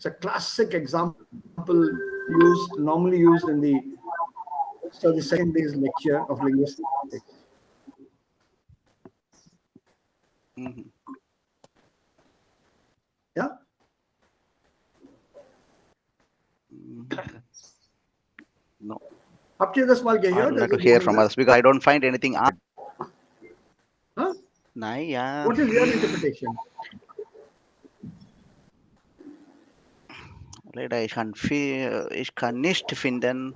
It's a classic example normally used in the second day's lecture of linguistics. Mhm. Yeah. No. Habt ihr das mal I'd gehört? like to Also hear diesen from Satz? others because I don't find anything. Huh? Nein, ja. What is your interpretation? Leider, ich kann nicht finden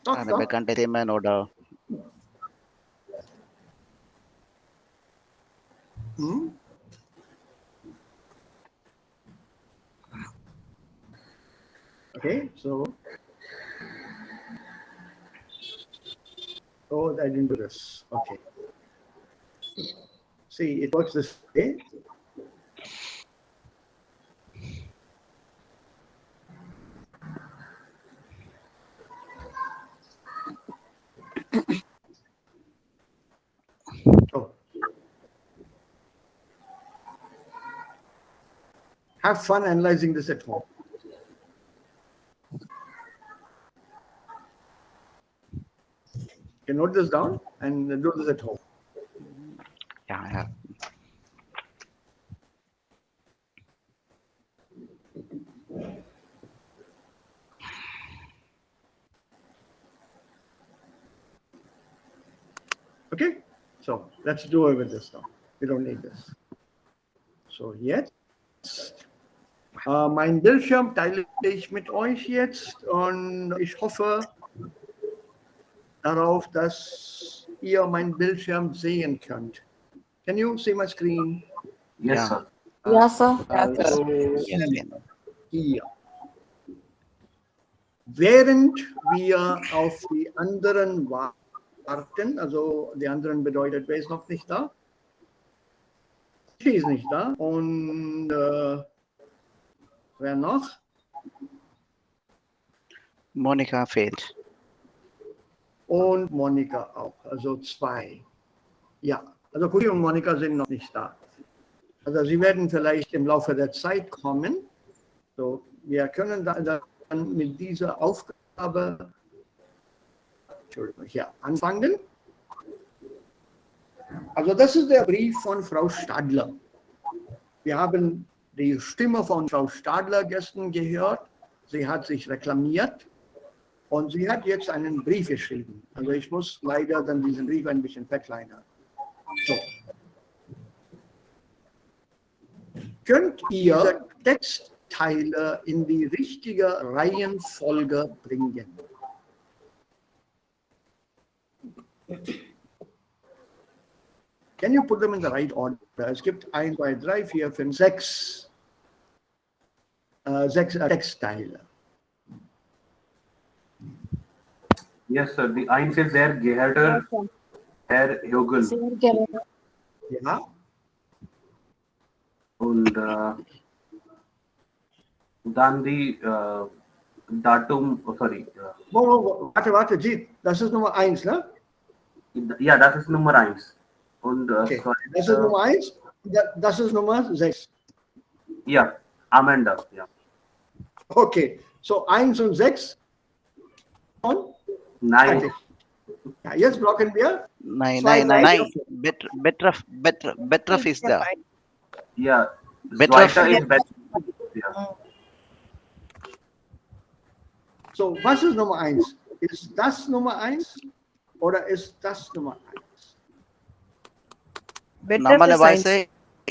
Doch, eine doch. bekannte Themen oder Hmm? Okay, so I didn't do this. Okay. See, it works this way. Oh. Have fun analyzing this at home. You note this down and do this at home. ja. Okay, so let's do away with this now. We don't need this. So jetzt, mein Bildschirm teile ich mit euch jetzt und ich hoffe darauf, dass ihr meinen Bildschirm sehen könnt. Can you see my screen? Yes, sir. Ja, Sir. Also Yes, hier. Während wir auf die anderen warten, also die anderen bedeutet, wer ist noch nicht da? Sie ist nicht da. Und wer noch? Monika fehlt. Und Monika auch, also 2. Ja, also Kuri und Monika sind noch nicht da. Also sie werden vielleicht im Laufe der Zeit kommen. So, wir können dann mit dieser Aufgabe hier anfangen. Also das ist der Brief von Frau Stadler. Wir haben die Stimme von Frau Stadler gestern gehört. Sie hat sich reklamiert und sie hat jetzt einen Brief geschrieben. Also ich muss leider dann diesen Brief ein bisschen verkleinern. So. Könnt ihr diese Textteile in die richtige Reihenfolge bringen? Can you put them in the right order? Es gibt 1, 2, 3, 4, 5, 6 Textteile. Yes, sir. The eins is there, Geherter, Herr Jogel. Sehr gerne. Ja. Und dann die Datum, Warte, Jeet, das ist Nummer 1, ne? ja, das ist Nummer 1. Und Okay. Das ist Nummer 1, das ist Nummer 6. ja, Amanda, ja. Okay, so 1 und 6. Und? Nein. Ja, jetzt blocken wir. Nein. 2, 3, 4. Betraf ist da. Ja, Betraf. zweiter ist besser. Ja. So, was ist Nummer 1? Ist das Nummer 1 oder ist das Nummer 1? Normalerweise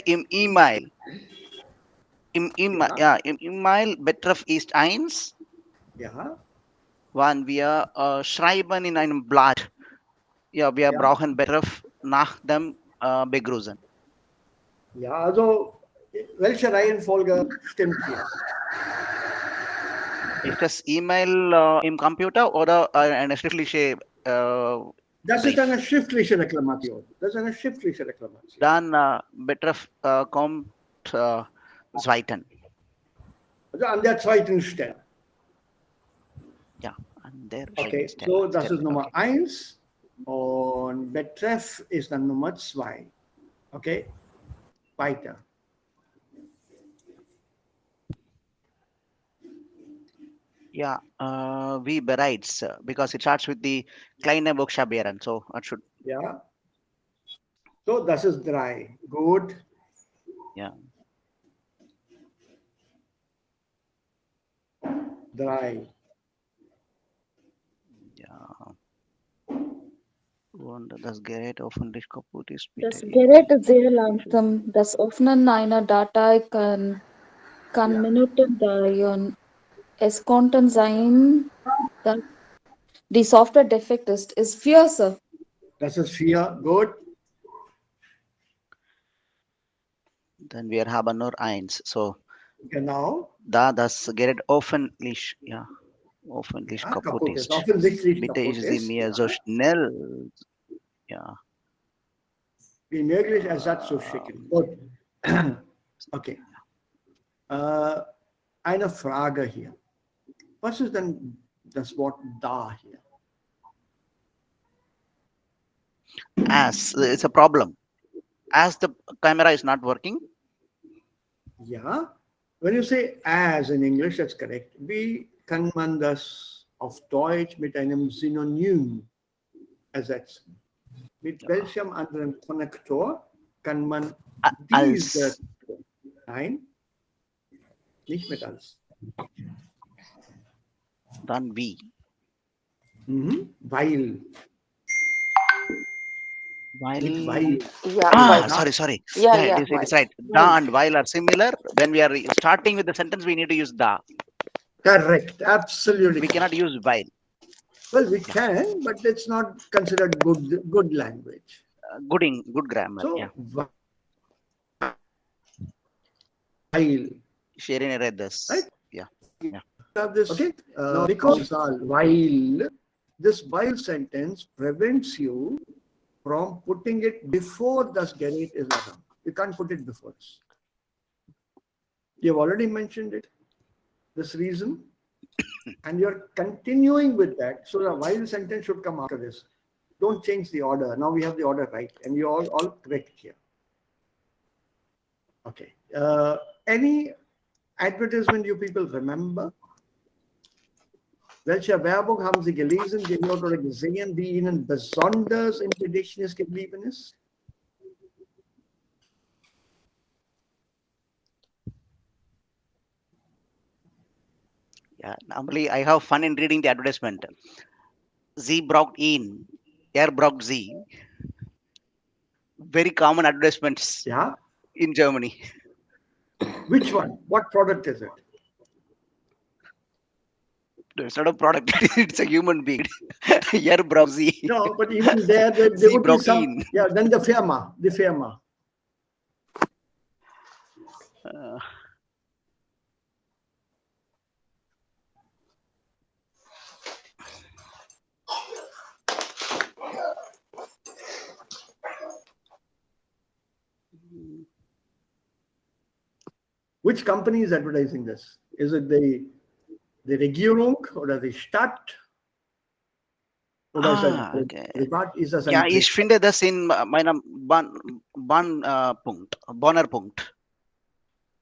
im E-Mail. Im E-Mail Betraf ist 1. Ja. Wenn wir schreiben in einem Blatt, ja, wir brauchen Betraf nach dem Begrüßen. Ja, also welche Reihenfolge stimmt hier? Ist das E-Mail im Computer oder eine schriftliche Das ist eine schriftliche Reklamation. Dann Betraf kommt zweiten. Also an der zweiten Stelle. Ja, an der Okay, Stelle. so das ist Nummer 1 und Betreff ist dann Nummer 2. Okay, weiter. Yeah, wie bereits, because it starts with the kleine Buchstabieren. So it should, Yeah. So das ist drei. Gut. yeah. Drei. Ja. Und das Gerät hoffentlich kaputt ist, Das bitte. Gerät ist sehr langsam. Das Öffnen einer Datei kann Ja. Minuten dauern. Es konnte sein, dass die Software defekt ist fierce. Das ist 4. Gut. Dann wir haben nur eins. So, Genau. da das Gerät hoffentlich, ja, hoffentlich Ja, kaputt kaputt ist. ist, Offensichtlich bitte kaputt ist sie ist. mir Ja. so schnell, ja. Wie möglich Ersatz zu schicken. Gut. Okay. Eine Frage hier. Was ist denn das Wort da hier? As it's a problem. As the camera is not working, Ja. When you say as in English, that's correct. Wie kann man das auf Deutsch mit einem Synonym ersetzen? Mit welchem anderen Konnektor kann man diese... als, Nein, nicht mit als. dann wie. Weil. Mit weil. Yeah, Sorry. Yeah, It is why? right. Da and while are similar. When we are starting with the sentence, we need to use da. Correct, absolutely. We cannot use while. Well, we can, but it's not considered good language. Good grammar. So, Yeah. while. Sharing read this. Right? Yeah. Have this, okay? Now, because while, this while sentence prevents you from putting it before das Gerät is langsam. You can't put it before this. You've already mentioned it, this reason, and you're continuing with that. So the while sentence should come after this. Don't change the order. Now we have the order right, and you're all correct here. Okay. Any advertisement you people remember? Welche Werbung haben Sie gelesen, gehört oder gesehen, die Ihnen besonders im Gedächtnis geblieben ist? Yeah. Normally, I have fun in reading the advertisement. Sie braucht ihn. Braucht sie. Very common advertisements Yeah. in Germany. Which one? What product is it? It's not a product. It's a human being. Braucht sie. No, but even there would be some. ihn. Yeah, then the Firma. Which company is advertising this? Is it the Regierung oder die Stadt? Oder ist das Okay. privat? Ist das Ja, ein ich finde das in meinem Punkt, Bonner Punkt.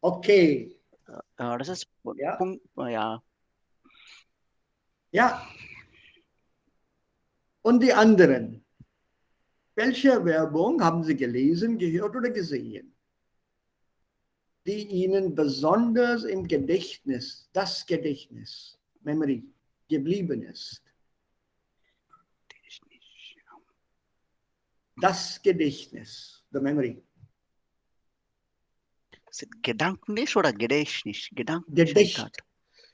Okay. Das ist Ja. Punkt, ja. Ja. Und die anderen? Welche Werbung haben Sie gelesen, gehört oder gesehen, die Ihnen besonders im Gedächtnis, das Gedächtnis, Memory, geblieben ist? Das Gedächtnis, the memory. Ist es Gedanknis oder Gedächtnis?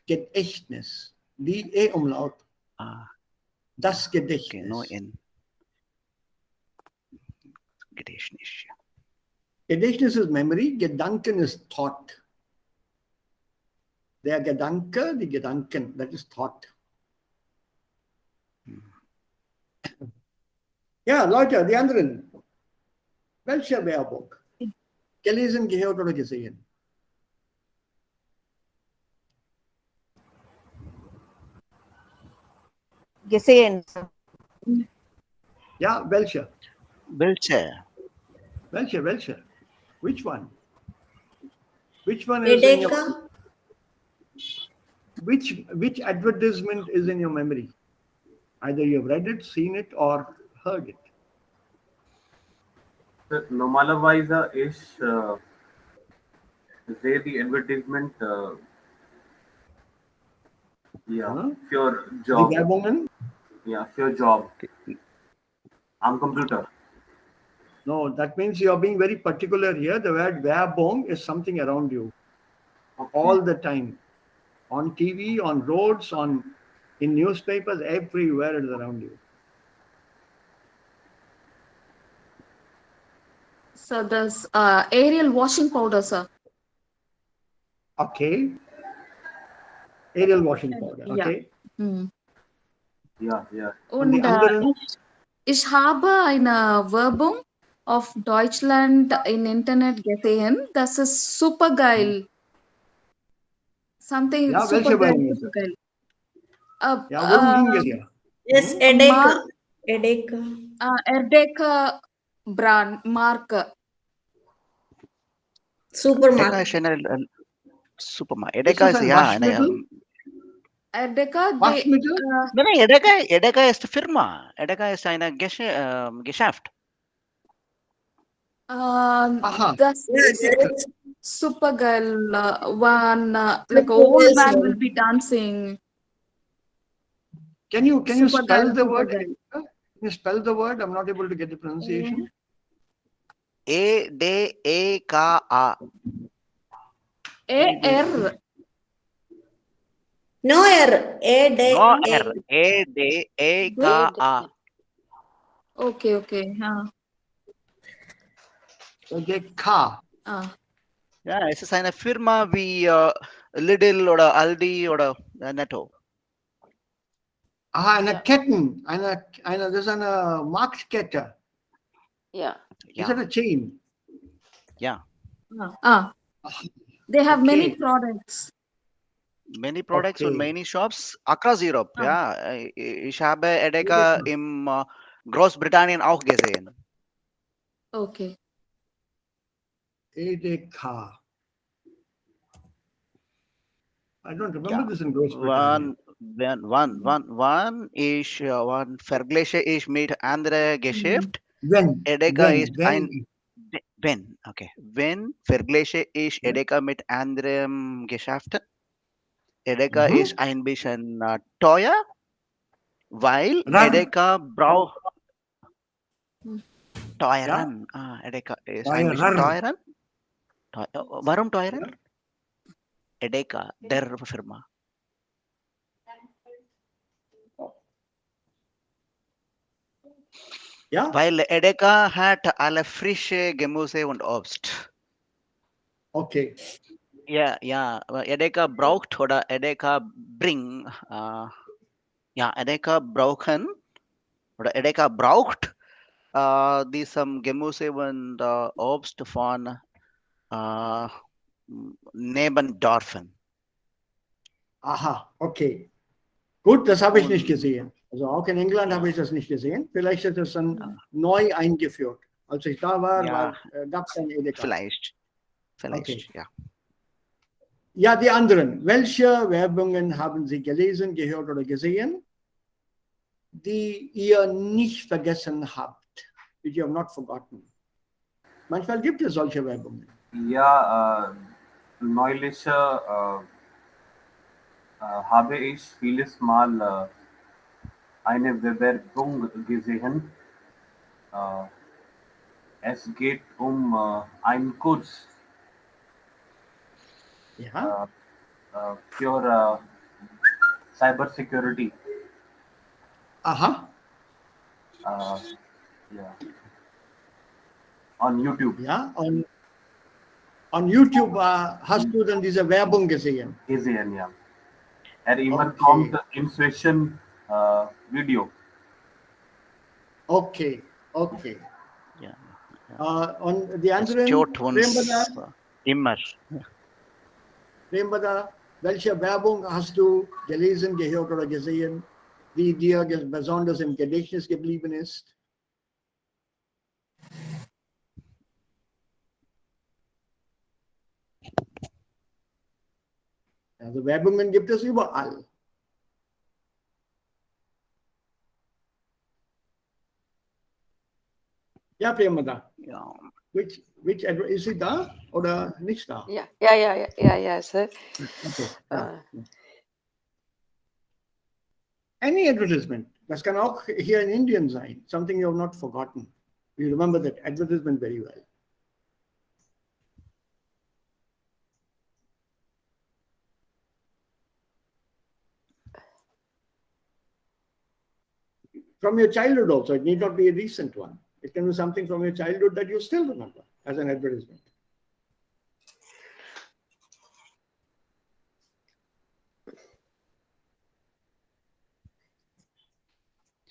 Gedächtnis. Die E-Umlaut. Das Gedächtnis. Okay, no N. Gedächtnis. Ja. Gedächtnis is memory, Gedanken is thought. Der Gedanke, die Gedanken, that is thought. Ja, Leute, die anderen. Welche Werbung? Gelesen, gehört oder gesehen? Gesehen. Ja, welche? Welche? Which one? Which one is in your... which advertisement is in your memory? Either you've read it, seen it, or heard it. Sir, normalerweise is they the advertisement Huh? for Die job. Werbungen? For job. I'm computer. No, that means you are being very particular here. The word Werbung is something around you all the time. On TV, on roads, in newspapers, everywhere it is around you. So this Ariel washing powder, sir. Okay. Ariel washing powder. Ja. Okay. Hm. Yeah. Und die Und anderen? ich habe eine Werbung auf Deutschland im Internet gesehen. Das ist super geil. Something Ja, super welche geil, Werbung ist super das? geil. Ja, worum ging es hier? Yes, Edeka. Erdeka brand Marke. Edeka Supermarket. is eine supermarket. Ist Edeka das ist ein ja eine. Waschmittel? Erdeka, Waschmittel? Nein, Edeka ist Firma. Edeka ist eine Geschäft. Aha. das Yeah, is there is super geil. One like super old well man smell. will be dancing. Can you Super spell geil, the super word? geil. Can you spell the word? I'm not able to get the pronunciation. Edeka. AR. No error. No R. Edeka. Okay. Edeka. Ja, es ist eine Firma wie Lidl oder Aldi oder Netto. Aha, eine Ja. Ketten. Das ist eine Marktkette. Yeah. Is it a chain? Ja. They have many Okay. products. Many products Okay. und many shops across Europe. Ah. Ja, ich habe Edeka im Großbritannien auch gesehen. Okay. Edeka. I don't remember this in Großbritannien. One Vergleiche ich mit anderen Geschäft. Wenn Vergleiche ich Edeka mit anderen Geschäften. Edeka ist ein bisschen teuer, weil Edeka braucht teuren. Edeka ist ein bisschen teuren. Warum teuren? Edeka, der Firma. Ja? Weil Edeka hat alle frische Gemüse und Obst. Okay. Ja, Edeka braucht oder Edeka bringt, Edeka brauchen oder Edeka braucht diesem Gemüse und Obst von Nebendorfen. Aha, okay. Gut, das habe ich nicht gesehen. Also auch in England habe ich das nicht gesehen. Vielleicht ist es dann neu eingeführt. Als ich da war, gab es ein Edeka. Vielleicht, Okay. ja. Ja, die anderen. Welche Werbungen haben Sie gelesen, gehört oder gesehen, die ihr nicht vergessen habt? Which you have not forgotten. Manchmal gibt es solche Werbungen. Ja, neulich habe ich vieles Mal eine Werbung gesehen. Es geht einen Kurs Ja. für Cyber Security. Aha. On YouTube. Ja, on YouTube hast du dann diese Werbung gesehen? Gesehen, ja. Immer Okay. kommt Inspiration Video. Okay. Ja. Und die Es anderen, stört uns immer. Prembada, welche Werbung hast du gelesen, gehört oder gesehen, die dir besonders im Gedächtnis geblieben ist? Also Werbungen gibt es überall. Ja, Priyamada. Yeah. Which is it da oder nicht da? Yeah, sir. Okay. Uh, Any advertisement. Das kann auch hier in Indien sein. Something you have not forgotten. You remember that advertisement very well. From your childhood also. It need not be a recent one. It can be something from your childhood that you still remember as an advertisement.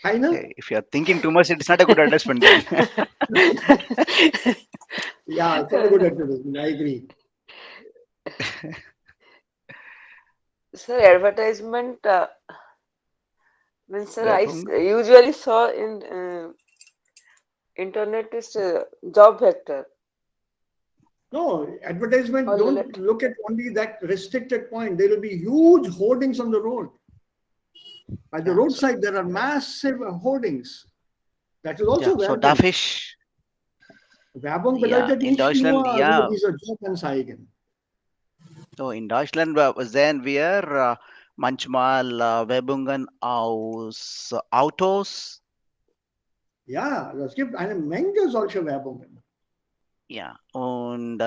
I know. Hey, if you are thinking too much, it's not a good advertisement then. Yeah, it's not a good advertisement. I agree. sir, advertisement means, sir, Werbung? usually saw in internet is job vector. No, advertisement Or don't let- look at only that restricted point. There will be huge hoardings on the road. By the Yeah, roadside, there are massive hoardings. That is also so Werbung. darf ich, Werbung ja, bedeutet in nicht Deutschland, nur ja, diese Jobanzeigen. so in Deutschland sehen wir manchmal Werbungen aus Autos, Ja, es gibt eine Menge solcher Werbungen. ja, und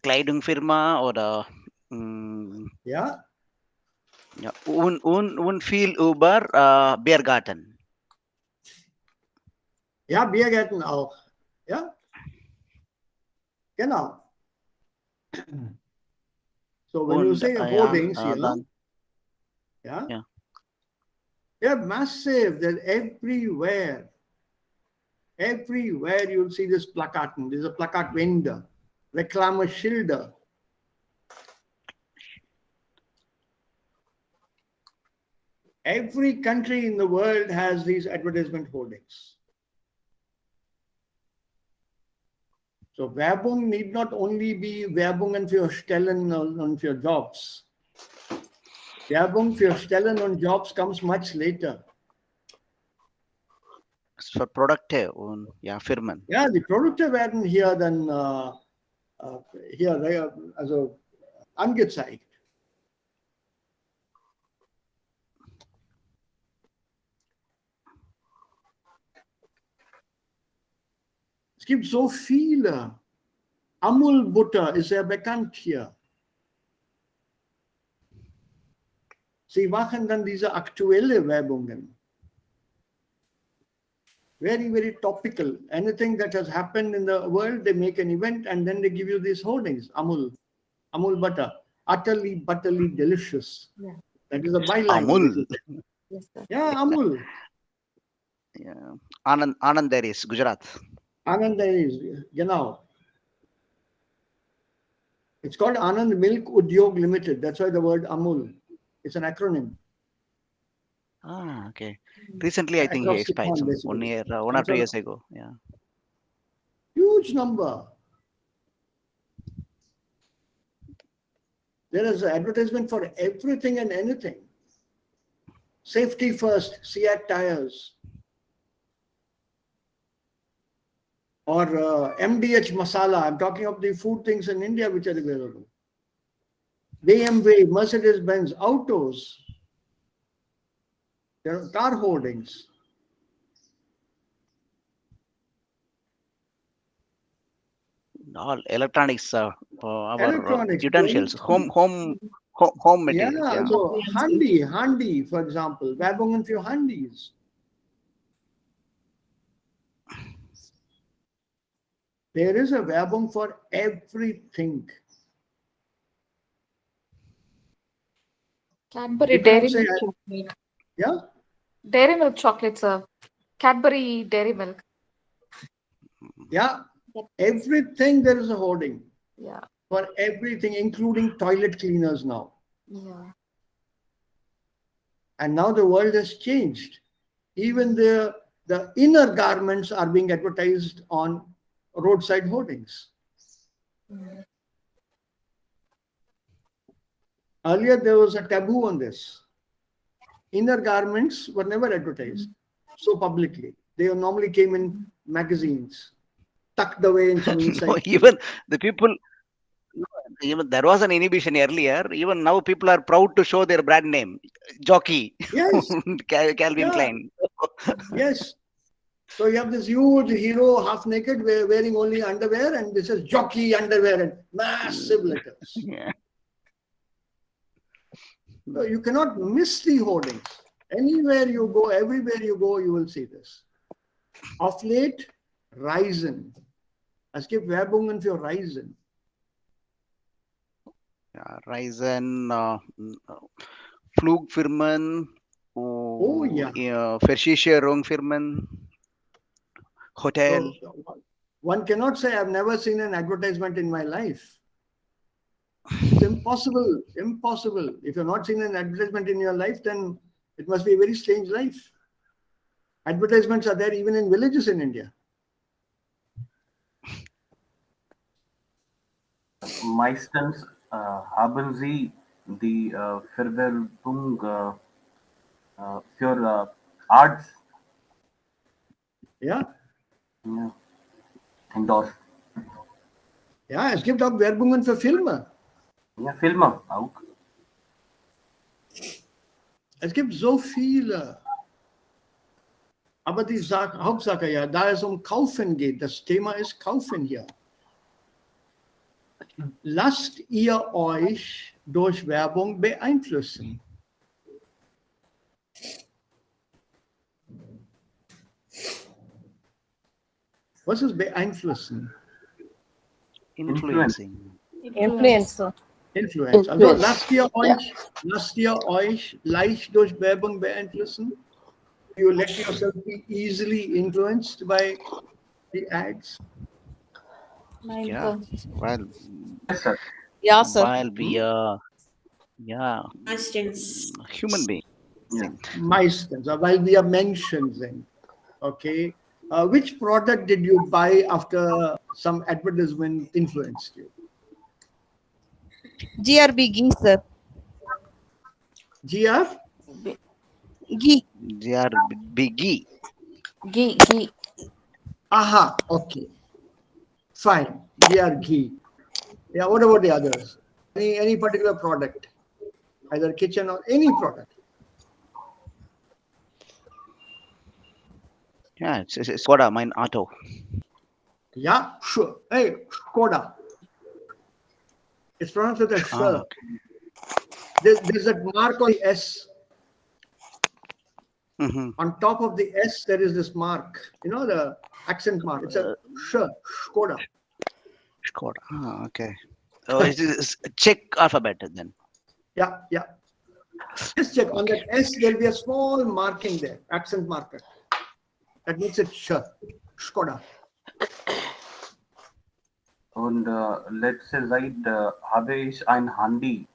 Kleidungsfirma oder Ja, ja, und viel über Biergarten. ja, Biergärten auch. Ja, genau. So when you Und say ja, hoardings here, dann, yeah, yeah. they're massive. They're everywhere. Everywhere you'll see this Plakaten. There's a Plakatwände, Reklameschilder. Every country in the world has these advertisement hoardings. So Werbung need not only be Werbungen für Stellen und für Jobs. Werbung für Stellen und Jobs comes much later. Für Produkte und ja, Firmen. Ja, die Produkte werden hier dann hier also angezeigt. Es gibt so viele. Amul Butter ist sehr bekannt hier. Sie machen dann diese aktuelle Werbungen. Very, very topical. Anything that has happened in the world, they make an event and then they give you these hoardings. Amul butter, utterly butterly delicious. Yeah. That is a byline. Amul. Yes, sir. Yeah, Amul. Yeah. Anand there is Gujarat. Anand is, genau. It's called Anand Milk Udyog Limited. That's why the word Amul. It's an acronym. Ah, okay. Recently, I think he Across the expired pond, some basically. 1 year, 1 or 2 years ago. Yeah. Huge number. There is an advertisement for everything and anything. Safety first, Seat tires. Or MDH masala. I'm talking of the food things in India which are available. BMW, Mercedes-Benz, autos. There are car hoardings. All electronics, our Electronics, utensils, home materials. Yeah, Yeah. so Handi, for example, Werbungen für Handys. There is a Werbung for everything. Cadbury You Dairy can't say, Milk chocolate. yeah, Dairy Milk chocolates, sir. Cadbury Dairy Milk. yeah, everything there is a hoarding Yeah. for everything, including toilet cleaners now. Yeah. And now the world has changed. Even the inner garments are being advertised on roadside hoardings. Mm. Earlier, there was a taboo on this. Inner garments were never advertised so publicly. They normally came in magazines, tucked away in some No, inside. even the people, even there was an inhibition earlier. Even now, people are proud to show their brand name, Jockey, Yes, Calvin yeah, Klein. yes. So you have this huge hero half naked wearing only underwear, and this is jockey underwear and massive letters. Yeah. So you cannot miss the hoardings. Anywhere you go, everywhere you go, you will see this. Of late, Ryzen. Es gibt Werbungen für Ryzen. Ja, Ryzen, Flugfirmen, Oh, yeah. Versicherungsfirmen, Hotel. So one cannot say I've never seen an advertisement in my life. It's impossible. Impossible. If you've not seen an advertisement in your life, then it must be a very strange life. Advertisements are there even in villages in India. Meistens haben Sie die Verwerbung für Arts Ja, endorsed. ja, es gibt auch Werbungen für Filme. Ja, Filme auch. Es gibt so viele. Aber die Hauptsache ja, da es um Kaufen geht, das Thema ist Kaufen hier. Lasst ihr euch durch Werbung beeinflussen? Was ist beeinflussen? Influencing. Influencer. Influence. Also lasst ihr euch leicht durch Werbung beeinflussen? You let yourself be easily influenced by the ads? Yeah. Well, Yes, sir. Yeah, sir. while we are, yeah, Meistens. human being. Yeah. Meistens, weil wir Menschen sind. Okay. Which product did you buy after some advertisement influenced you? GRB ghee, sir. GR? Ghee. They are biggie. Ghee. Aha, okay. Fine. GR ghee. Yeah, what about the others? Any particular product? Either kitchen or any product? Yeah, it's Skoda, mine auto. Yeah, sure. Hey, Skoda. It's pronounced with a sh. Ah, There's a mark on the S. mhm. On top of the S, there is this mark. You know, the accent mark. It's a sh, Skoda. Skoda. Ah, okay. Oh, it's Czech alphabet then. Yeah, yeah. Just check. On that S, there'll be a small marking there, accent marker. That makes it sh, Skoda. Und letzte Zeit habe ich ein Handy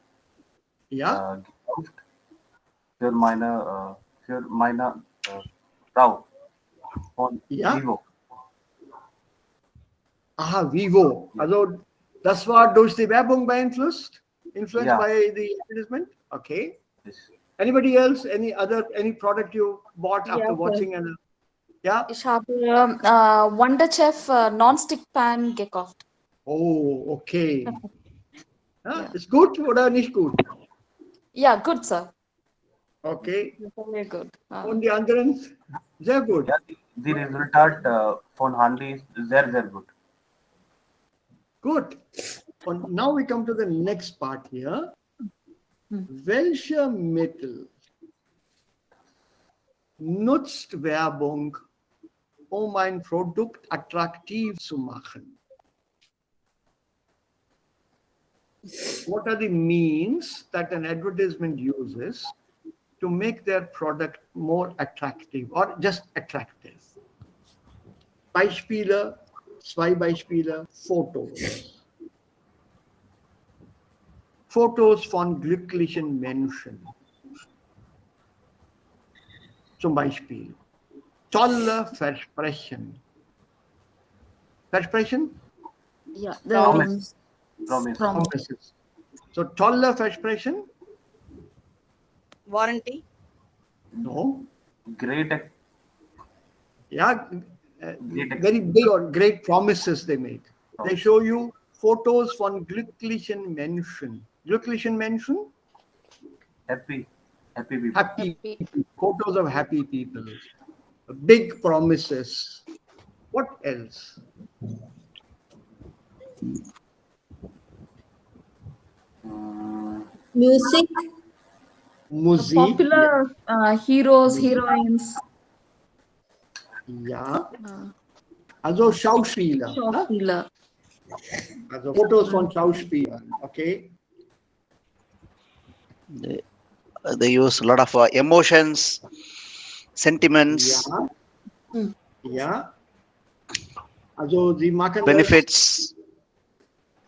Yeah, gekauft für meine Frau von Ja. Vivo. aha, Vivo. Also, das war durch die Werbung beeinflusst? Influenced Yeah. by the advertisement? Okay. Yes. Anybody else? Any product you bought Yeah, after sir. watching? And yeah. Ich habe Wonder Chef Non-Stick Pan gekauft. Oh, okay. Yeah. Ist gut oder nicht gut? Yeah, good, sir. Okay. Very good. Und die anderen? Sehr gut. Ja, die Resultat von Handy ist sehr, sehr gut. Good. And now we come to the next part here. Welche Mittel nutzt Werbung, um ein Produkt attraktiv zu machen? What are the means that an advertisement uses to make their product more attractive or just attractive? Beispiele, zwei Beispiele, Fotos. Fotos von glücklichen Menschen. Zum Beispiel tolle Versprechen. Versprechen? Yeah, Promise. Promise. Promises. So tolle Versprechen? Warranty. No. Great. Yeah, Great. very big or great promises they make. They show you photos von glücklichen Menschen. Glücklichen Menschen? Happy. Happy people. Happy people. Photos of happy people. Big promises. What else? Music. Musik. Popular heroes, heroines. Ja. Also Schauspieler. Ne? Schauspieler. Also Fotos von Schauspielern. Okay. They use a lot of emotions, sentiments, Ja. Ja. Also sie machen das. benefits.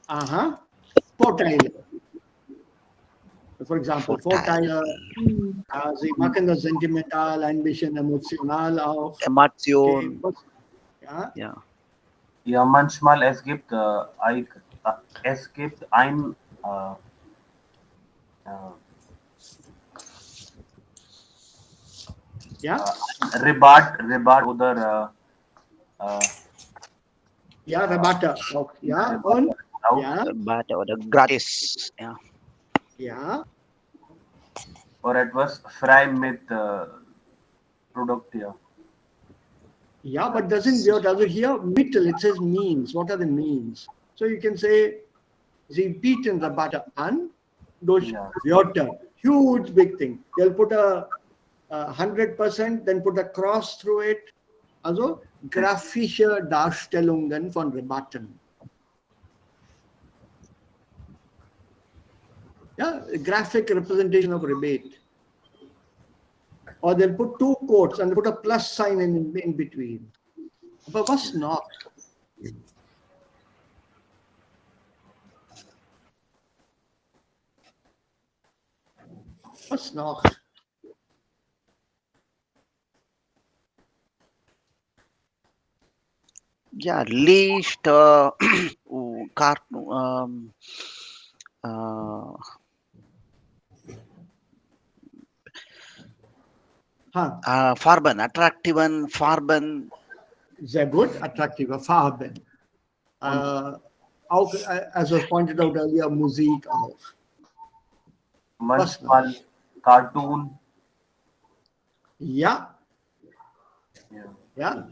Aha. Vorteile. For example, Vorteile. Sie machen das sentimental, ein bisschen emotional auch. Emotion. Okay. Ja. Ja. Ja, manchmal es gibt ein Ja. Rabatt oder Ja, Rabatte auch. Ja. Und auch. ja. But oder gratis. Ja. Ja. Or etwas frei mit Produkt, ja. Yeah, but doesn't also here Mittel, it says means. What are the means? So you can say sie bieten Rabatte an durch Wörter. Huge big thing. They'll put a 100%, then put a cross through it. Also grafische Darstellungen von Rabatten. Yeah, graphic representation of rebate. Or they'll put two quotes and put a plus sign in between. But was not? Was not? Yeah, least cartoon. Farben, attractive and Farben. Sehr gut, attraktive Farben. Auch, as was pointed out earlier, Musik auch. Manchmal Cartoon. Ja. Ja. Ja.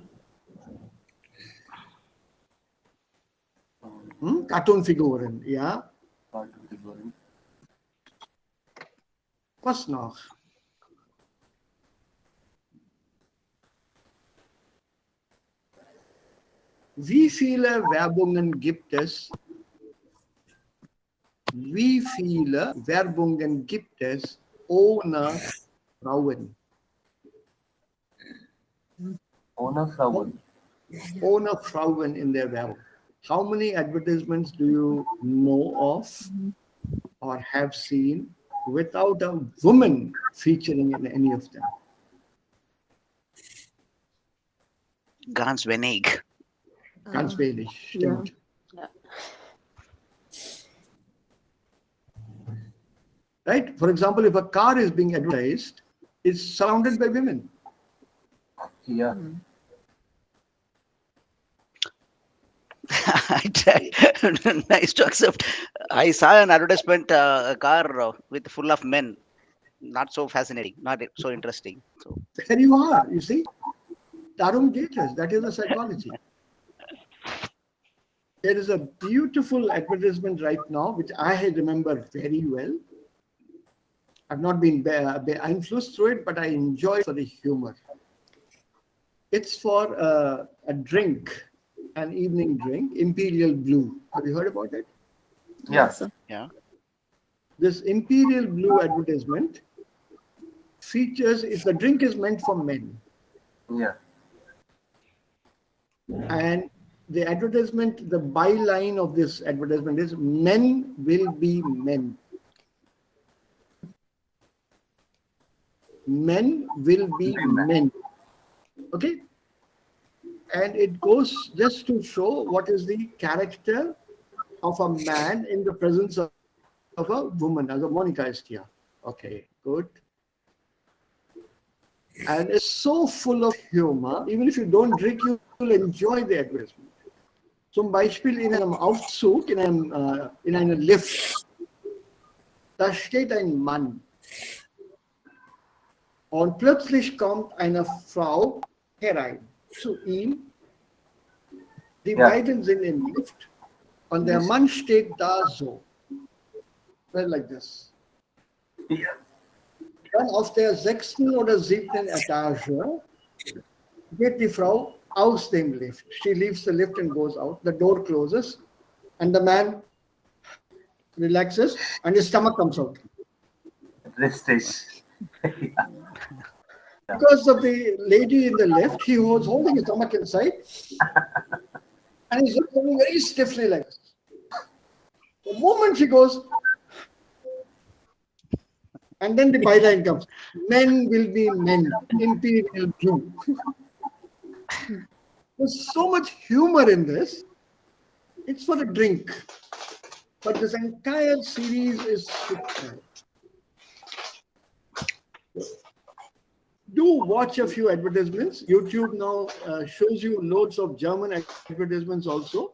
Cartoonfiguren, ja. Cartoon. Was noch? Wie viele Werbungen gibt es? Wie viele Werbungen gibt es ohne Frauen? Ohne Frauen. Ohne Frauen in der Werbung. How many advertisements do you know of or have seen without a woman featuring in any of them? Ganz wenig. Ganz wenig, stimmt. Ja. Right? For example, if a car is being advertised, it's surrounded by women. Yeah. Nice to accept. I saw an advertisement, a car with full of men. Not so fascinating, not so interesting. So There you are, you see. Darum geht es. That is the psychology. There is a beautiful advertisement right now, which I remember very well. I've not been influenced through it, but I enjoy for the humor. It's for a drink, an evening drink, Imperial Blue. Have you heard about it? Yeah. yeah. This Imperial Blue advertisement features, if the drink is meant for men, Yeah. and the advertisement, the byline of this advertisement is men will be men. Men will be men. Okay? And it goes just to show what is the character of a man in the presence of of a woman. Also Monica is here. Okay, good. And it's so full of humor. Even if you don't drink, you will enjoy the advertisement. Zum Beispiel in einem Aufzug, in einem Lift, da steht ein Mann. Und plötzlich kommt eine Frau herein zu ihm. Die beiden sind im Lift. Und der Mann steht da so. Like this. Yeah. Dann auf der 6. oder 7. Etage geht die Frau aus dem Lift. She leaves the lift and goes out. The door closes and the man relaxes and his stomach comes out. Restless. Because of the lady in the lift, he was holding his stomach inside and he's looking very stiffly like this. The moment she goes, and then the byline comes, men will be men, imperial blue. There's so much humor in this. It's for a drink. But this entire series is fictional. Do watch a few advertisements. YouTube now shows you loads of German advertisements also.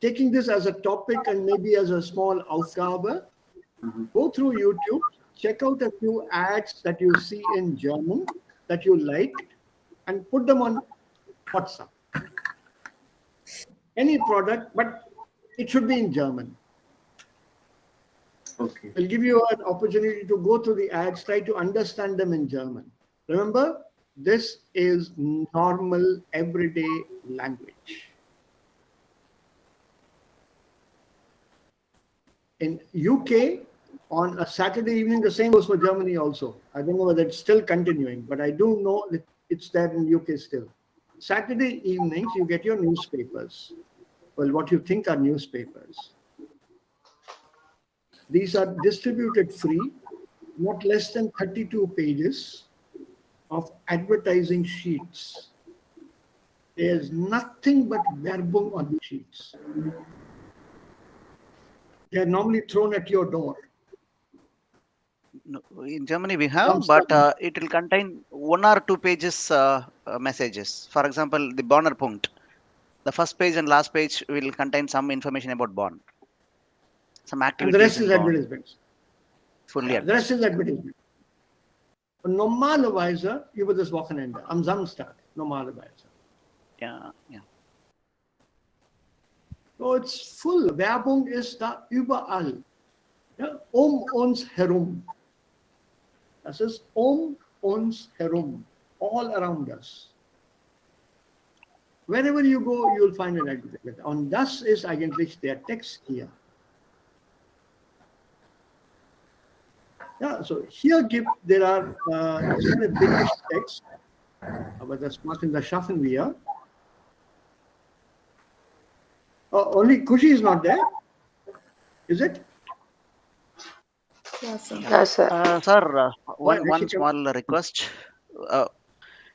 Taking this as a topic and maybe as a small Aufgabe, go through YouTube, check out a few ads that you see in German that you like, and put them on WhatsApp. Any product, but it should be in German. Okay. I'll give you an opportunity to go through the ads, try to understand them in German. Remember, this is normal, everyday language. In UK, on a Saturday evening, the same goes for Germany also. I don't know whether it's still continuing, but I do know that it's there in UK still. Saturday evenings, you get your newspapers. Well, what you think are newspapers. These are distributed free, not less than 32 pages of advertising sheets. There's nothing but Werbung on the sheets. They're normally thrown at your door. No, in Germany we have, but it will contain 1 or 2 pages messages. For example, the Bonner Punkt. The first page and last page will contain some information about Bonn. Some And activities. the rest in is Bonn. advertisements. Fully The rest is advertisement. Und normalerweise über das Wochenende, am Samstag, normalerweise. Yeah, yeah. So it's full. Werbung ist da überall. Ja, uns herum. Das ist uns herum. All around us. Wherever you go, you'll find an advertisement. Und das ist eigentlich der Text hier. Ja, so hier there are, it's not a big text, aber das schaffen wir. Only Kushi is not there, is it? Yes, sir. Yes, sir. Sir, Why, one Rishika? small request.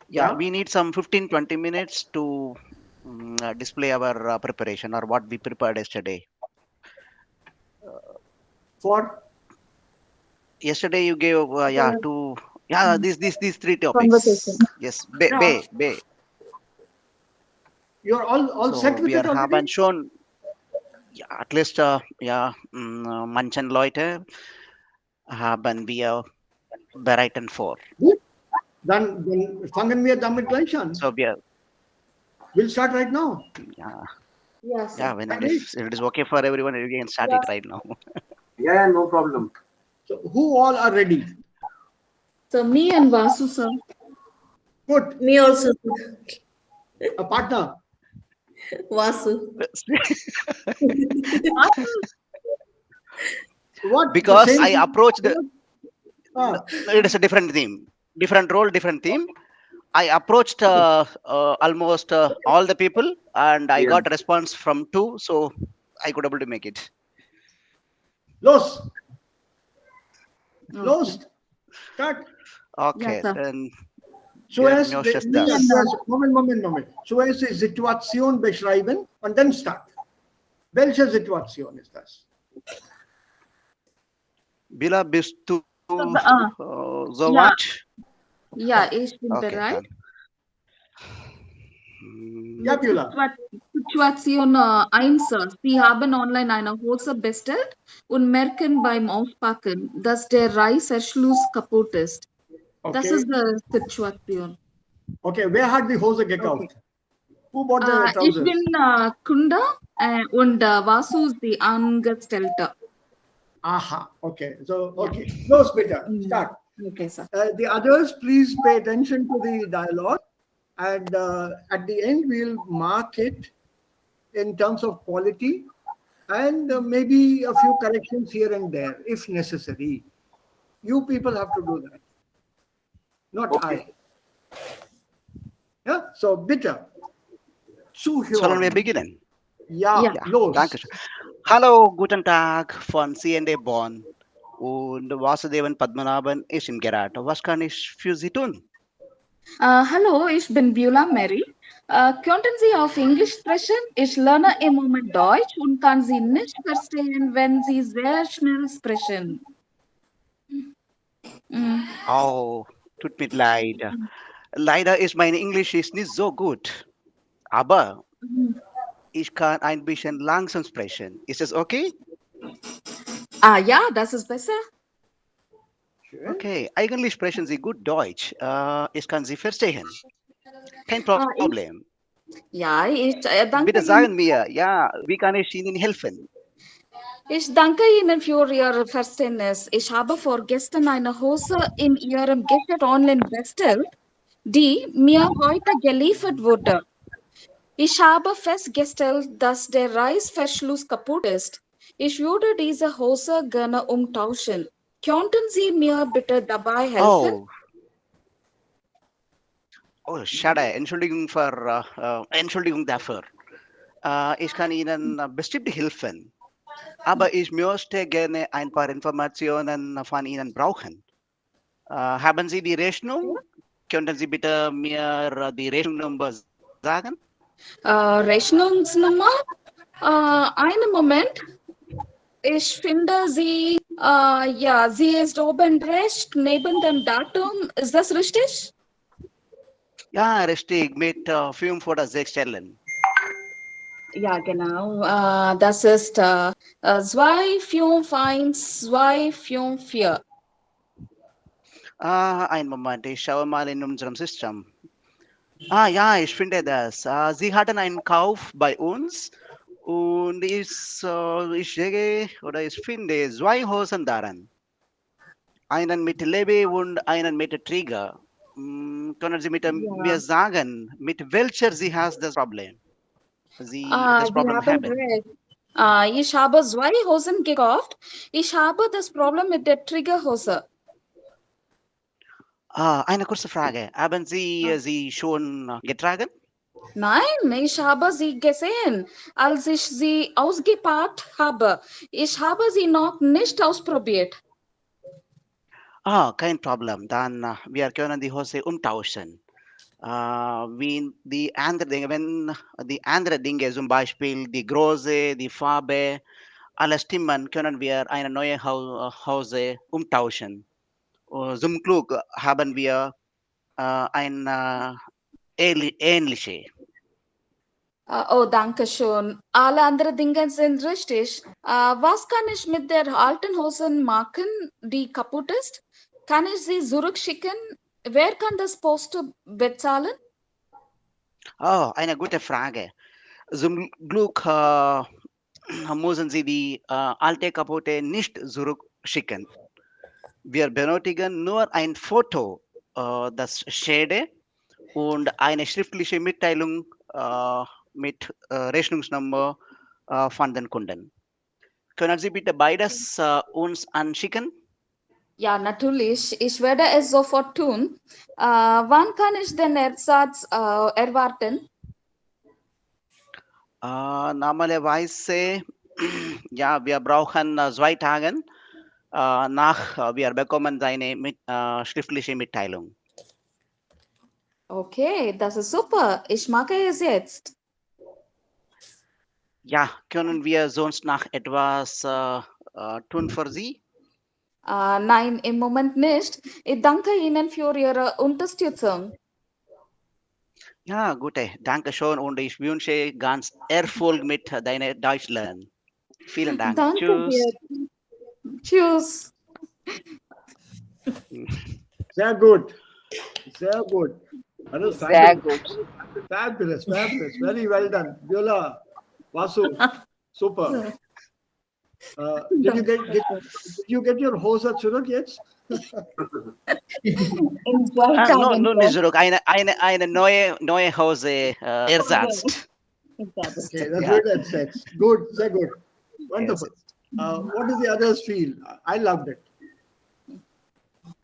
Yeah. We need some 15-20 minutes to display our preparation or what we prepared yesterday. For Yesterday you gave these 3 topics. Conversation. Yes, Yeah. Bay. you're all So set with we it are haben already? schon at least manchen Leute haben wir bereiten vor. Gut. Dann fangen wir damit gleich an. So wir We'll start right now. Yes, sir. yeah, when if it is okay for everyone, we can start it right now. Yeah, no problem. So who all are ready? So me and Vasu, sir. Good. Me also. A partner. Vasu. What? Because The same I thing? approached Ah, it is a different theme, different role, different theme. I approached almost all the people and I Yeah. got a response from 2, so I could able to make it. los. Los. Start. Okay, Yes, sir. then Zuerst, Ja, Schwester. Moment. Zuerst die Situation beschreiben und dann start. Welche Situation ist das? Bila, bist du Ja, soweit? ja, ich bin Okay, bereit. dann. Hm, Ja, Beulah. Situation 1. Sie haben online eine Hose bestellt und merken beim Auspacken, dass der Reißverschluss kaputt ist. Das Okay. ist die Situation. Okay, wer hat die Hose gekauft? Who bought the Ich trousers? bin Kunde und Vasu ist die Angestellte. Aha, okay. So, Yeah. okay. Close, Peter. Start. Okay, sir. The others, please pay attention to the dialogue. And at the end, we'll mark it in terms of quality and maybe a few corrections here and there if necessary. You people have to do that, not Okay. I. Yeah, so bitte. Sollen wir Zuhören. beginnen? Ja, Ja. Ja, los. danke schön. Hallo, guten Tag von C&A Bonn. Und Vasudevan Padmanabhan ist im Gerät. Was kann ich für Sie tun? Hallo, ich bin Beulah Mary. Könnten Sie auf Englisch sprechen? Ich lerne im Moment Deutsch und kann Sie nicht verstehen, wenn Sie sehr schnell sprechen. Mm. Oh, tut mir leid. Leider ist mein Englisch ist nicht so gut. Aber ich kann ein bisschen langsam sprechen. Ist es okay? Ja, das ist besser. Schön. Okay, eigentlich sprechen Sie gut Deutsch. Ich kann Sie verstehen. Kein Problem. Ja, ich danke Bitte Ihnen. sagen mir, ja, wie kann ich Ihnen helfen? Ich danke Ihnen für Ihr Verständnis. Ich habe vorgestern eine Hose in Ihrem Geschäft online bestellt, die mir heute geliefert wurde. Ich habe festgestellt, dass der Reißverschluss kaputt ist. Ich würde diese Hose gerne umtauschen. Könnten Sie mir bitte dabei helfen? Oh, schade. Entschuldigung dafür. Ich kann Ihnen bestimmt helfen. Aber ich möchte gerne ein paar Informationen von Ihnen brauchen. Haben Sie die Rechnung? Könnten Sie bitte mir die Rechnungsnummer sagen? Rechnungsnummer? Einen Moment. Ich finde sie, ja, sie ist oben rechts neben dem Datum. Ist das richtig? Ja, richtig, mit 5 oder 6 Stellen. Ja, genau. Das ist 251254. Einen Moment, ich schaue mal in unserem System. Ja, ich finde das. Sie hatten einen Kauf bei uns und ich sehe oder ich finde 2 Hosen daran. Einen mit Lebe und einen mit Trigger. Können Sie mir sagen, mit welcher Sie hast das Problem? Sie das Sie Problem haben haben? recht. Ich habe 2 Hosen gekauft. Ich habe das Problem mit der Triggerhose. Eine kurze Frage. Haben Sie sie schon getragen? Nein, ich habe sie gesehen, als ich sie ausgepackt habe. Ich habe sie noch nicht ausprobiert. Kein Problem. Dann wir können die Hose umtauschen. Wenn die anderen Dinge, zum Beispiel die Größe, die Farbe, alles stimmen, können wir eine neue Hose umtauschen. Zum Glück haben wir eine ähnliche. Oh, danke schön. Alle anderen Dinge sind richtig. Was kann ich mit der alten Hose machen, die kaputt ist? Kann ich sie zurückschicken? Wer kann das Post bezahlen? Eine gute Frage. Zum Glück müssen Sie die alte kaputte nicht zurückschicken. Wir benötigen nur ein Foto, das Schäde und eine schriftliche Mitteilung mit Rechnungsnummer von den Kunden. Können Sie bitte beides uns anschicken? Ja, natürlich. Ich werde es sofort tun. Wann kann ich den Ersatz erwarten? Normalerweise, ja, wir brauchen 2 Tage wir bekommen eine schriftliche Mitteilung. Okay, das ist super. Ich mache es jetzt. Ja, können wir sonst noch etwas tun für Sie? Nein, im Moment nicht. Ich danke Ihnen für Ihre Unterstützung. Ja, gute. Danke schön und ich wünsche ganz Erfolg mit deiner Deutsch lernen. Vielen Dank. Danke Tschüss. dir. Tschüss. Sehr gut. Sehr gut. That was Sehr fabulous. good. Fabulous, fabulous. Very well done. Viola, Vasu, super. Did you get your Hosa zurück jetzt? In 2 No, Tagen. no, nicht zurück. Eine neue Hose ersetzt. Okay, that's Yeah. what that says. Good, sehr good. Wonderful. What do the others feel? I loved it.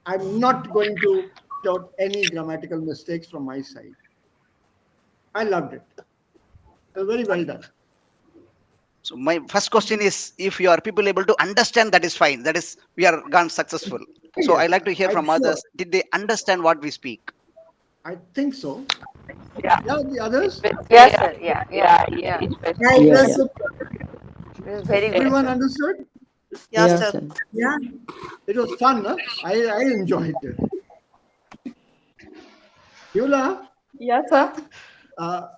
I'm not going to doubt any grammatical mistakes from my side. I loved it. Very well done. So my first question is, if you are people able to understand, that is fine. That is, we are gone successful. So Yes, I like to hear I'm from sure. others. Did they understand what we speak? I think so. Yeah. Yeah, the others? Yes, sir. Yeah. It's very, Yeah, it Yeah, was yeah. super. it was very good. Everyone Sir. understood? Yes, Yeah, sir. sir. Yeah. It was fun, huh? I enjoyed it. Yula, Yes, sir. a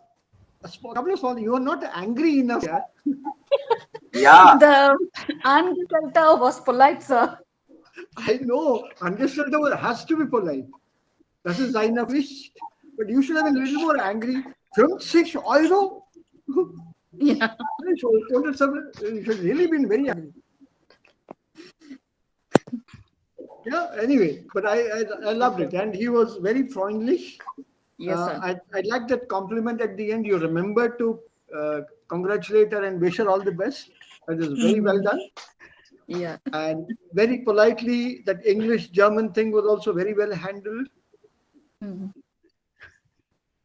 couple of small, you are not angry enough yet. Yeah. The Angestellte was polite, sir. I know, Angestellte has to be polite. Das ist seine Pflicht. But you should have been a little more angry. 50 Euro? Yeah. You should really been very angry. Yeah, anyway, but I loved it. And he was very freundlich. Yes, sir. I like that compliment at the end. You remember to congratulate her and wish her all the best. That is very well done. Yeah. And very politely, that English German thing was also very well handled. Mhm.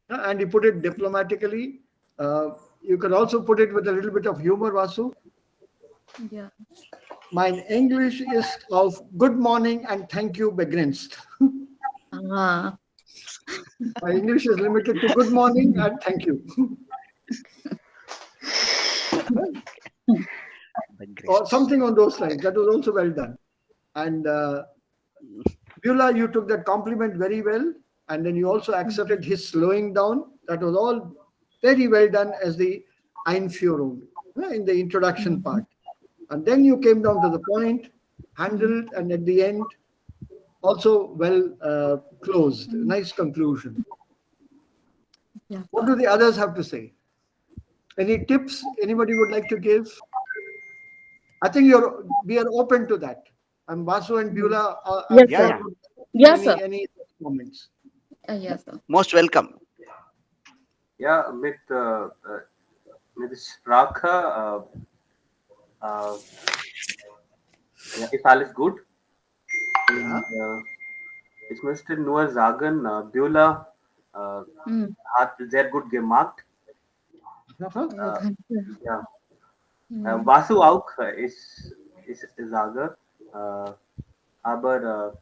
And you put it diplomatically. You could also put it with a little bit of humor, Vasu. Yeah. My English is of good morning and thank you begrenzt. Ah. My English is limited to good morning and thank you. Or something on those lines. That was also well done. And Beulah, you took that compliment very well. And then you also accepted his slowing down. That was all very well done as the Einführung in the introduction part. And then you came down to the point, handled, and at the end, also well closed. Nice conclusion. Yeah. What do the others have to say? Any tips anybody would like to give? I think we are open to that. And Vasu and Beulah are Yes, Yeah, sir. yeah. Yes, sir. any comments. Yes, sir. Most welcome. Ja, mit Sprache ja, ist alles gut. Ja. Ich möchte nur sagen, Beulah hat sehr gut gemacht. Ja. Vasu auch, ich sage, aber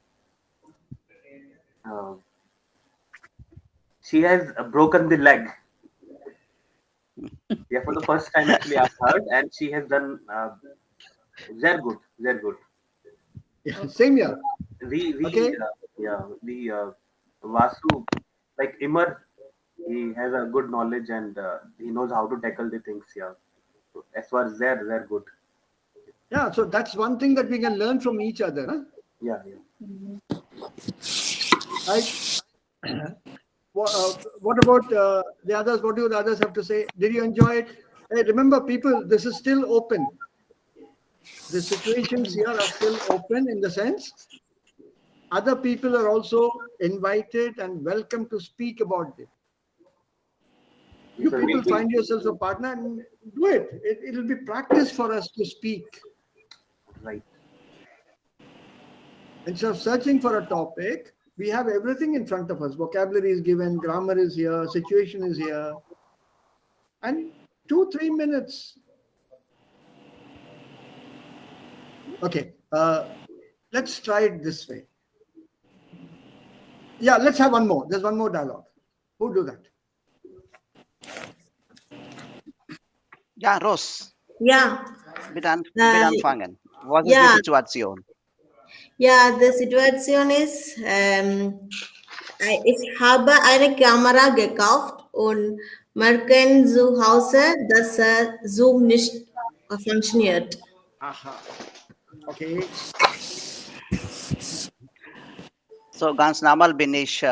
she has broken the leg. Yeah, for the first time actually I've heard, and she has done very good, very good. Yeah, same here. The Vasu, like Immer, he has a good knowledge and he knows how to tackle the things here. So as far as they're good. Yeah, so that's one thing that we can learn from each other. Huh? Yeah. Right? What about the others? What do the others have to say? Did you enjoy it? Hey, remember, people, this is still open. The situations here are still open in the sense other people are also invited and welcome to speak about it. You So people we'll be- find yourselves a partner and do it. It'll be practice for us to speak. Right. Instead of searching for a topic, we have everything in front of us. Vocabulary is given, grammar is here, situation is here. And 2-3 minutes. Okay, let's try it this way. Yeah, let's have one more. There's one more dialogue. Who do that? Ja, Ros, Ja. bitte anfangen. Was ist Ja. die Situation? Ja, die Situation ist, ich habe eine Kamera gekauft und merken zu Hause, dass Zoom nicht funktioniert. Aha. Okay. So ganz normal bin ich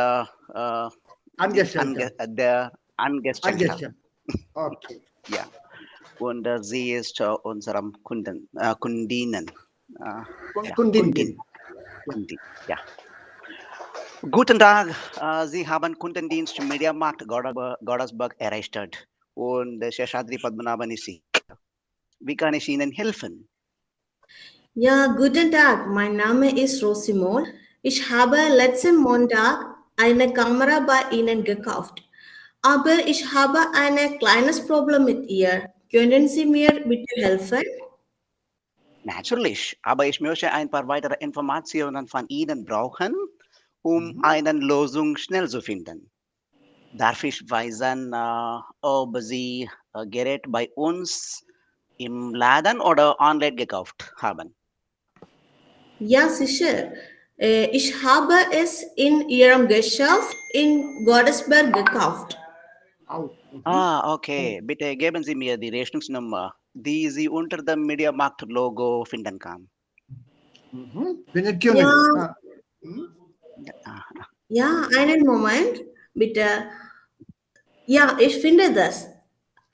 Angestellter. der Angestellte. Angestellter. Okay. Ja. Und sie ist unserem Kundinnen. Ja, Kundin. Kundin. Ja. Guten Tag, Sie haben Kundendienst im Mediamarkt Godesberg errichtet und Sheshadri Padmanabhan ist hier. Wie kann ich Ihnen helfen? Ja, guten Tag, mein Name ist Rosimon. Ich habe letzten Montag eine Kamera bei Ihnen gekauft. Aber ich habe ein kleines Problem mit ihr. Können Sie mir bitte helfen? Natürlich, aber ich möchte ein paar weitere Informationen von Ihnen brauchen, um eine Lösung schnell zu finden. Darf ich weisen, ob Sie Gerät bei uns im Laden oder online gekauft haben? Ja, sicher. Ich habe es in Ihrem Geschäft in Godesberg gekauft. Au. Okay. Bitte geben Sie mir die Rechnungsnummer, die Sie unter dem Mediamarkt-Logo finden kann. Benediction. Ja, ja, einen Moment, bitte. Ja, ich finde das.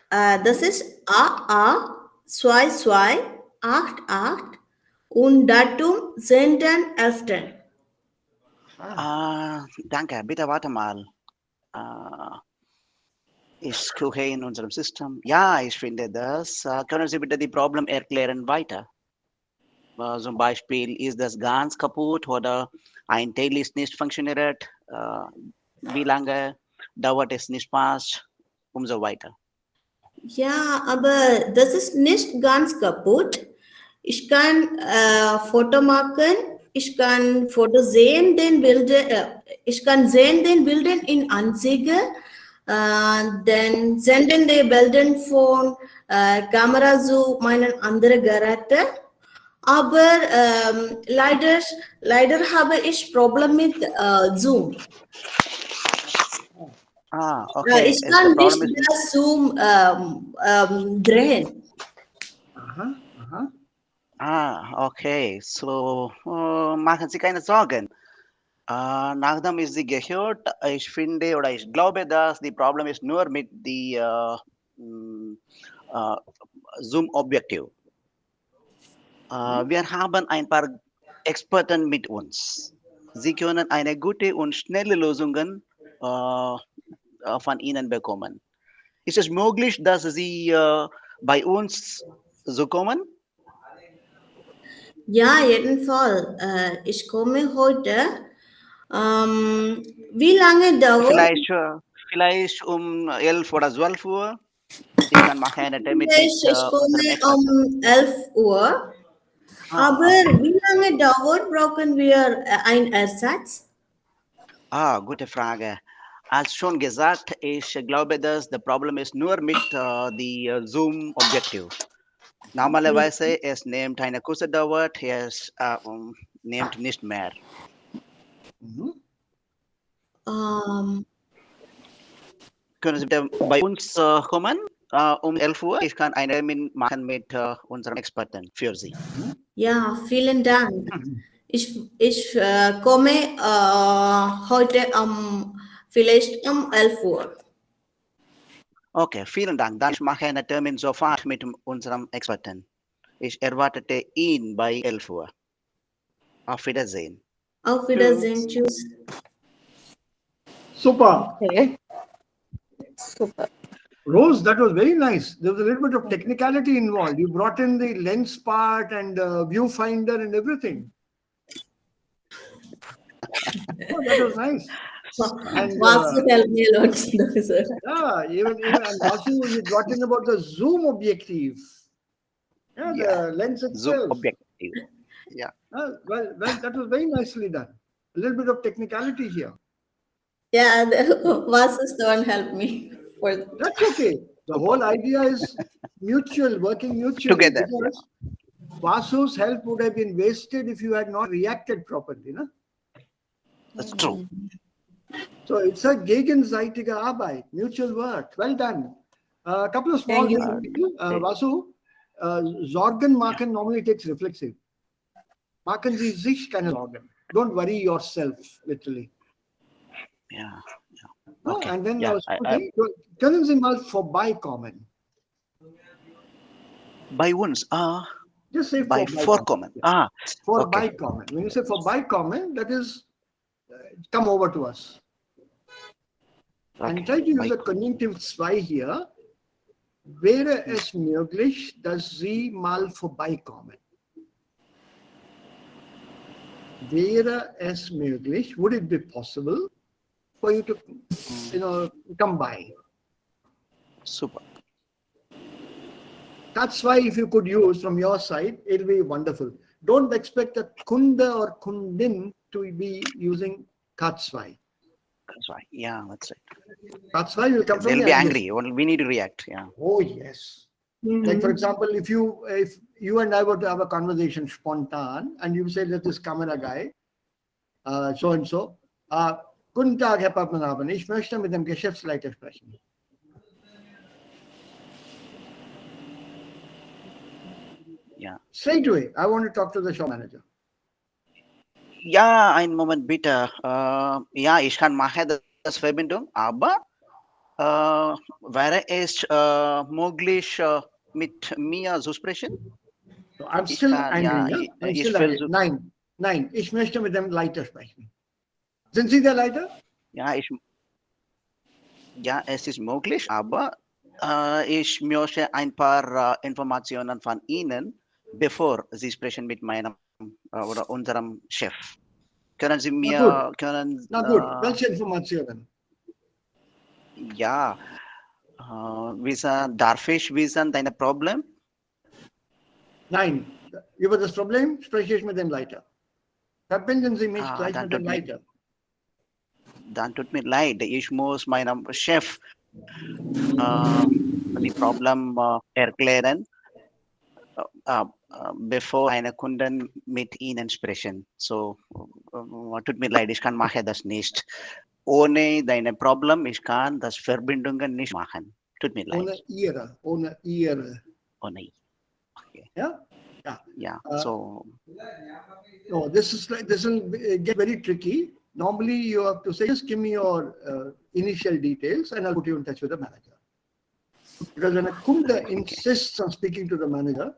Das ist AA2288 und Datum 10.11. Danke, bitte warte mal. Ich gucke in unserem System. Ja, ich finde das. Können Sie bitte die Problem erklären weiter? Zum Beispiel, ist das ganz kaputt oder ein Teil ist nicht funktioniert? Wie lange dauert es nicht passt? Und so weiter. Ja, aber das ist nicht ganz kaputt. Ich kann Foto machen, ich kann Foto sehen, ich kann sehen den Bildern in Anzeige, dann senden die Bilder von Kamera zu meinen anderen Geräten. Aber leider habe ich Problem mit Zoom. Okay. Ich The kann nicht problem is das Zoom drehen. okay. So, machen Sie keine Sorgen. Nachdem ist sie gehört, ich finde oder ich glaube, dass die Problem ist nur mit die Zoom-Objektiv. Wir haben ein paar Experten mit uns. Sie können eine gute und schnelle Lösungen von Ihnen bekommen. Ist es möglich, dass Sie bei uns so kommen? Ja, jeden Fall. Ich komme heute. Wie lange dauert Vielleicht um 11 oder 12 Uhr. Ich kann machen einen Termin mit es? Ich unserem komme Experten. um 11 Uhr. Aber wie lange dauert brauchen wir einen Ersatz? Gute Frage. Als schon gesagt, ich glaube, dass das Problem ist nur mit dem Zoom-Objektiv. Normalerweise es nimmt eine kurze Dauer, es nimmt nicht mehr. Können Sie bitte bei uns kommen um 11 Uhr? Ich kann einen Termin machen mit unserem Experten für Sie. Ja, vielen Dank. Ich komme heute vielleicht um 11 Uhr. Okay, vielen Dank. Dann ich mache einen Termin sofort mit unserem Experten. Ich erwartete ihn bei 11 Uhr. Auf Wiedersehen. Auf Wiedersehen. Tschüss. Super. Okay. Super. Rose, that was very nice. There was a little bit of technicality involved. You brought in the lens part and viewfinder and everything. Oh, that was nice. And Vasu helped me a lot, sir. yeah, even and also you brought in about the zoom objective. Yeah, the lens Zoom itself. objective. Yeah. Well, that was very nicely done. A little bit of technicality here. Yeah, Vasu's the one helped me. That's okay. The whole idea is mutual, working mutually. Together, Because Vasu's help would have been wasted if you had not reacted properly. No? That's true. So it's a gegenseitige Arbeit, mutual work. Well done. A couple of small Thank you, things. Vasu, Sorgen machen normally takes reflexive. Machen Sie sich keine Sorgen. Don't worry yourself, literally. Yeah. No? Okay. And then Yeah, können Sie mal vorbeikommen. by once. Just say By vorkommen. Yeah. Okay. Vorbeikommen. When you say vorbeikommen, that is come over to us. And try to use a Konjunktiv 2 here. Wäre es möglich, dass Sie mal vorbeikommen? Wäre es möglich, would it be possible for you to, come by? Super. That's why if you could use from your side, it'll be wonderful. Don't expect a Kunde or Kundin to be using Katzwai. That's right. Yeah, that's right. Katzwai will come from They'll the be angry. We need to react. Yeah. Oh, yes. Like, for example, if you and I were to have a conversation spontan and you say, let this camera guy, so and so, guten Tag, Herr Pappenhaben, ich möchte mit dem Geschäftsleiter sprechen. Yeah. Straight away, I want to talk to the show manager. Ja, einen Moment bitte. Ja, ich kann machen das Verbindung, aber wäre es möglich, mit mir zu sprechen? So I'm still angry. Ja, Ja? I'm ich still angry. Nein, ich möchte mit dem Leiter sprechen. Sind Sie der Leiter? Ja, es ist möglich, aber ich möchte ein paar Informationen von Ihnen, bevor Sie sprechen mit meinem oder unserem Chef. Können Sie mir, Na gut, welche Informationen? Ja, darf ich wissen, dein Problem? Nein, über das Problem spreche ich mit dem Leiter. Verbinden Sie mich gleich mit dem Leiter. Dann tut mir leid, ich muss meinem Chef die Problem erklären, bevor eine Kunden mit Ihnen sprechen. So, tut mir leid, ich kann machen das nicht. Ohne deine Problem, ich kann das Verbindungen nicht machen. Tut mir leid. Ohne Ihre. Okay. Yeah? Yeah. So. No, this will get very tricky. Normally, you have to say, just give me your initial details and I'll put you in touch with the manager. Because when a Kunde insists on speaking to the manager,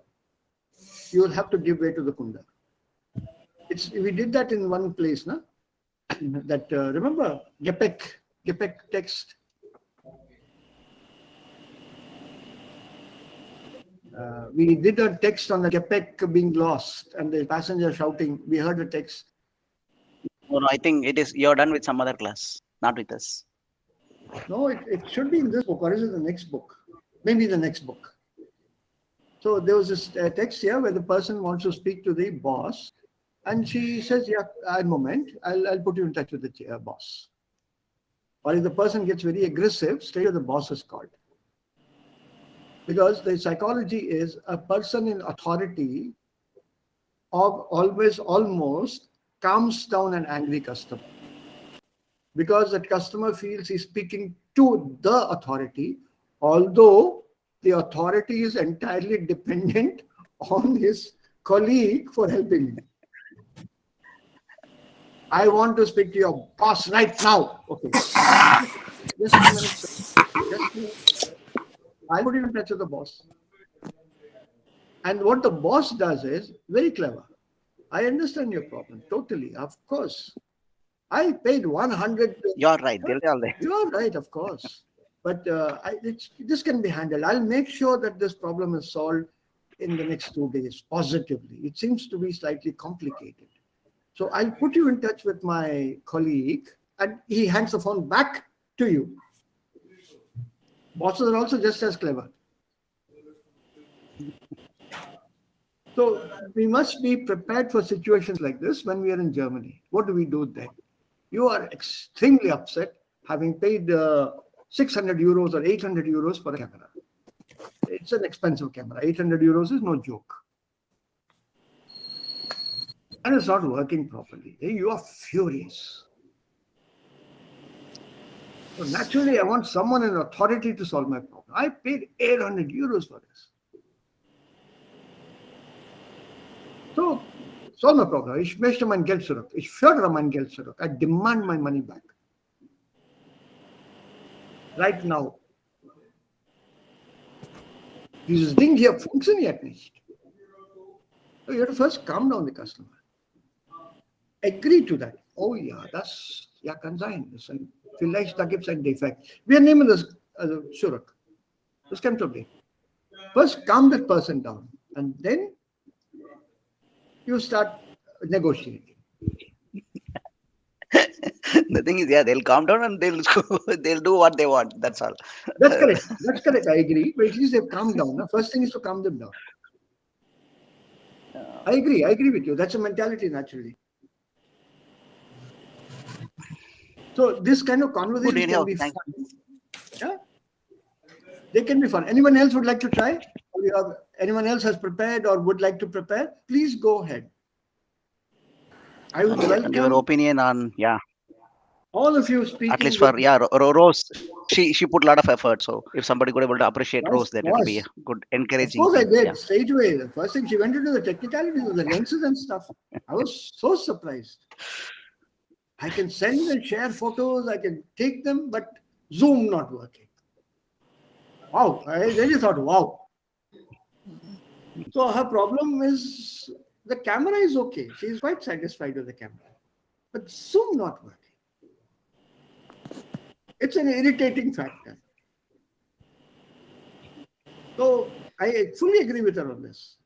you will have to give way to the Kunde. We did that in one place, no? That remember GPEC text. We did a text on the GPEC being lost and the passenger shouting. We heard the text. No, I think you're done with some other class, not with us. No, it should be in this book, or is it the next book? Maybe the next book. So there was this text here where the person wants to speak to the boss, and she says, "Yeah, a moment, I'll put you in touch with the boss." Or if the person gets very aggressive, straight to the boss is called. Because the psychology is a person in authority always almost calms down an angry customer. Because that customer feels he's speaking to the authority, although the authority is entirely dependent on his colleague for helping him. I want to speak to your boss right now. Okay. Just a minute, sir. Just a minute. I'll put you in touch with the boss. And what the boss does is very clever. I understand your problem. Totally. Of course. I paid 100. You're right. You're right, of course. But this can be handled. I'll make sure that this problem is solved in the next 2 days, positively. It seems to be slightly complicated. So I'll put you in touch with my colleague, and he hands the phone back to you. Bosses are also just as clever. So we must be prepared for situations like this when we are in Germany. What do we do then? You are extremely upset having paid 600 euros or 800 euros for a camera. It's an expensive camera. 800 euros is no joke. and it's not working properly. You are furious. So naturally, I want someone in authority to solve my problem. I paid 800 euros for this. So, solve my problem. Ich möchte mein Geld zurück. Ich fördere mein Geld zurück. I demand my money back. Right now. Dieses Ding hier funktioniert nicht. So you have to first calm down the customer. Agree to that. Oh ja, das kann sein. Vielleicht da gibt es einen Defekt. Wir nehmen das zurück. Das ist kein Problem. First calm that person down and then you start negotiating. The thing is, they'll calm down and they'll do what they want. That's all. That's correct. That's correct. I agree. But at least they've calmed down. The first thing is to calm them down. I agree. I agree with you. That's a mentality naturally. So this kind of conversation can be fun. Yeah? They can be fun. Anyone else would like to try? Or anyone else has prepared or would like to prepare? Please go ahead. I would welcome your opinion on all of you speaking. At least for Rose, she put a lot of effort. So if somebody could able to appreciate Rose, that would be a good encouraging. Of course, I did straight away. The first thing she went into the technicalities of the lenses and stuff. I was so surprised. I can send and share photos. I can take them, but Zoom not working. Wow! I really thought, wow. So her problem is the camera is okay. She is quite satisfied with the camera, but Zoom not working. It's an irritating factor. So I fully agree with her on this.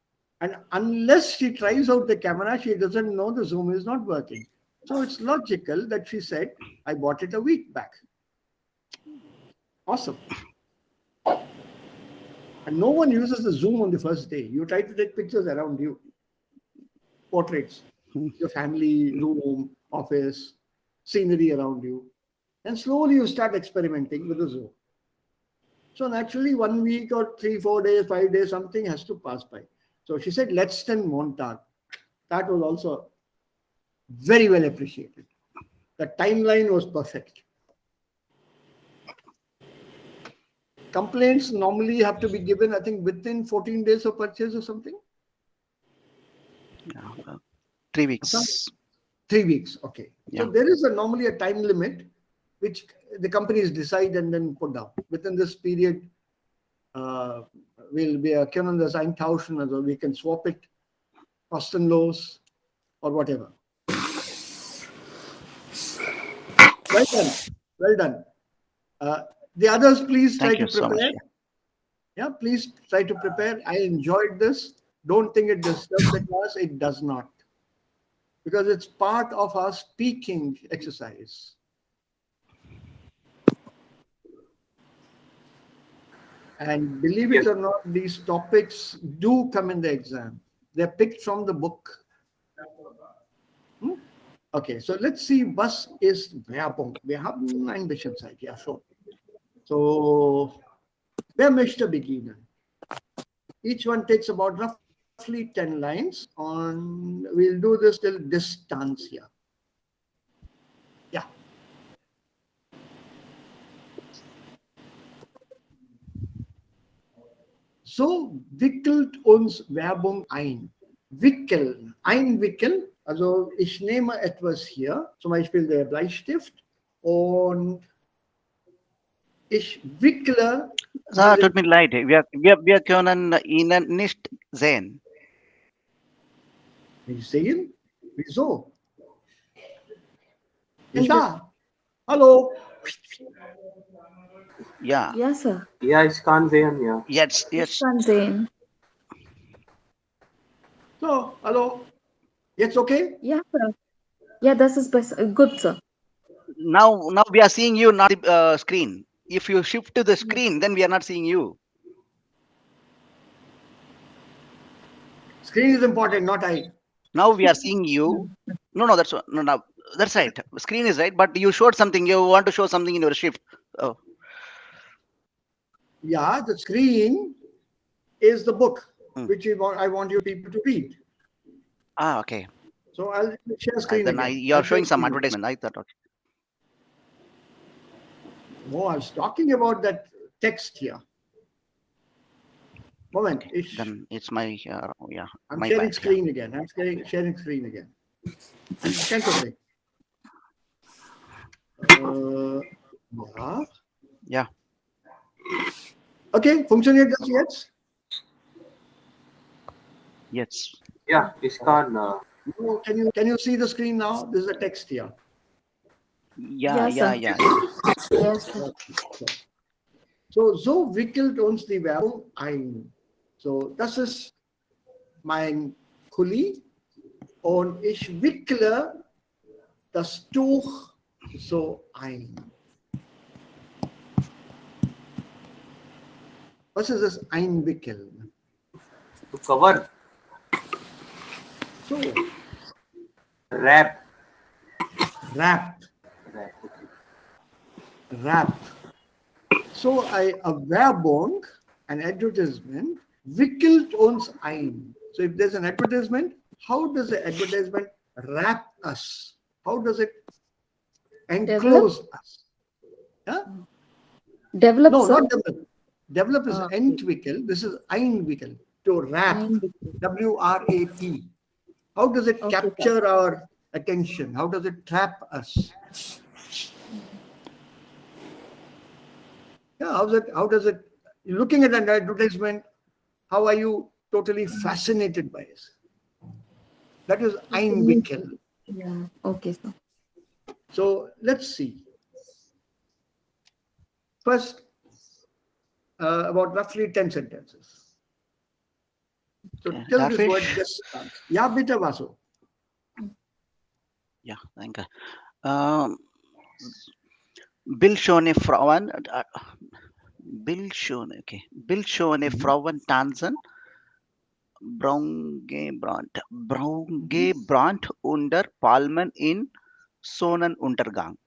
And unless she tries out the camera, she doesn't know the Zoom is not working. So it's logical that she said, I bought it a week back. Awesome. And no one uses the Zoom on the first day. You try to take pictures around you. Portraits, your family, room, office, scenery around you. And slowly you start experimenting with the Zoom. So naturally 1 week or 3, 4 days, 5 days, something has to pass by. So she said, letzten Montag. That was also very well appreciated. The timeline was perfect. Complaints normally have to be given, I think, within 14 days of purchase or something. 3 weeks. 3 weeks, okay. Yeah. So there is normally a time limit which the companies decide and then put down. Within this period, will wir können das eintauschen, also we can swap it, kostenlos, or whatever. Well done. Well done. The others, please try to prepare. So much, yeah, please try to prepare. I enjoyed this. Don't think it disturbs the class. It does not. Because it's part of our speaking exercise. And believe it or not, these topics do come in the exam. They're picked from the book. Okay, so let's see. Was ist Werbung? Wir haben ein bisschen Zeit, ja schon. So, wer möchte beginnen? Each one takes about roughly 10 lines. On, we'll do this till distance here. Yeah. So wickelt uns Werbung ein. Wickeln, einwickeln. Also ich nehme etwas hier, zum Beispiel der Bleistift, und ich wickle. Tut mir leid, wir können Ihnen nicht sehen. Nicht sehen? Wieso? Da. Hallo. Ja. Ja, Sir. Ja, ich kann sehen, ja. Jetzt. Ich kann sehen. So, hallo. Jetzt okay? Ja, Sir. Yeah, this is good, Sir. Now we are seeing you, not the screen. If you shift to the screen, then we are not seeing you. Screen is important, not I. Now we are seeing you. No, that's right. Screen is right, but you showed something. You want to show something in your shift. Oh. Yeah, the screen is the book which I want you people to read. Okay. So I'll share screen Then again. you're I'll showing share some screen. advertisement. I thought, okay. No, I was talking about that text here. Moment. Then it's my I'm my sharing bad. screen again. I'm sharing screen again. Can't you yeah. Yeah. Okay, funktioniert das jetzt? Yes. Yeah, Ishkan. Can you see the screen now? This is a text here. Yeah. Ja, Yeah. sir. Yeah. Yes, sir. So wickelt uns die Werbung ein. So, das ist mein Kuli und ich wickle das Tuch so ein. Was ist das Einwickeln? To cover. So, Wrap. wrap. Wrap. Okay. Wrap. So, a Werbung, an advertisement, wickelt uns ein. So, if there's an advertisement, how does the advertisement wrap us? How does it enclose us? Yeah? Develop, No, sir. not develop. Develop is entwickel. This is einwickel, to wrap. Einwickel. W-R-A-P. How does it Okay, capture our attention? How does it trap us? Yeah, how does it, looking at an advertisement, how are you totally fascinated by it? That is einwickel. Yeah. Okay, sir. So let's see. First, about roughly 10 sentences. So tell this word Darvish? just Ja, bitte, Vasu. Yeah. Thank you. Bill Schone Frauen. Bill Schone. Okay. Bill Schone Frauen tanzen. Braungebrand unter Palmen in Sonnenuntergang.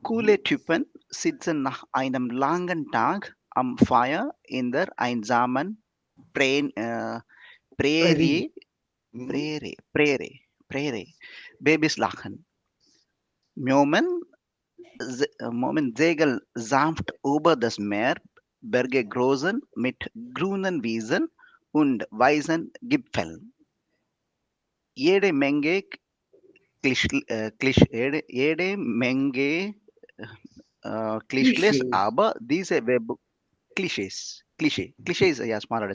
Coole Typen sitzen nach einem langen Tag am Feuer in der einsamen Prärie. Babys lachen. Moment segeln sanft über das Meer, Berge großen mit grünen Wiesen und weißen Gipfeln. Jede Menge Klischees, aber diese Werbung Klischees, ja, smaller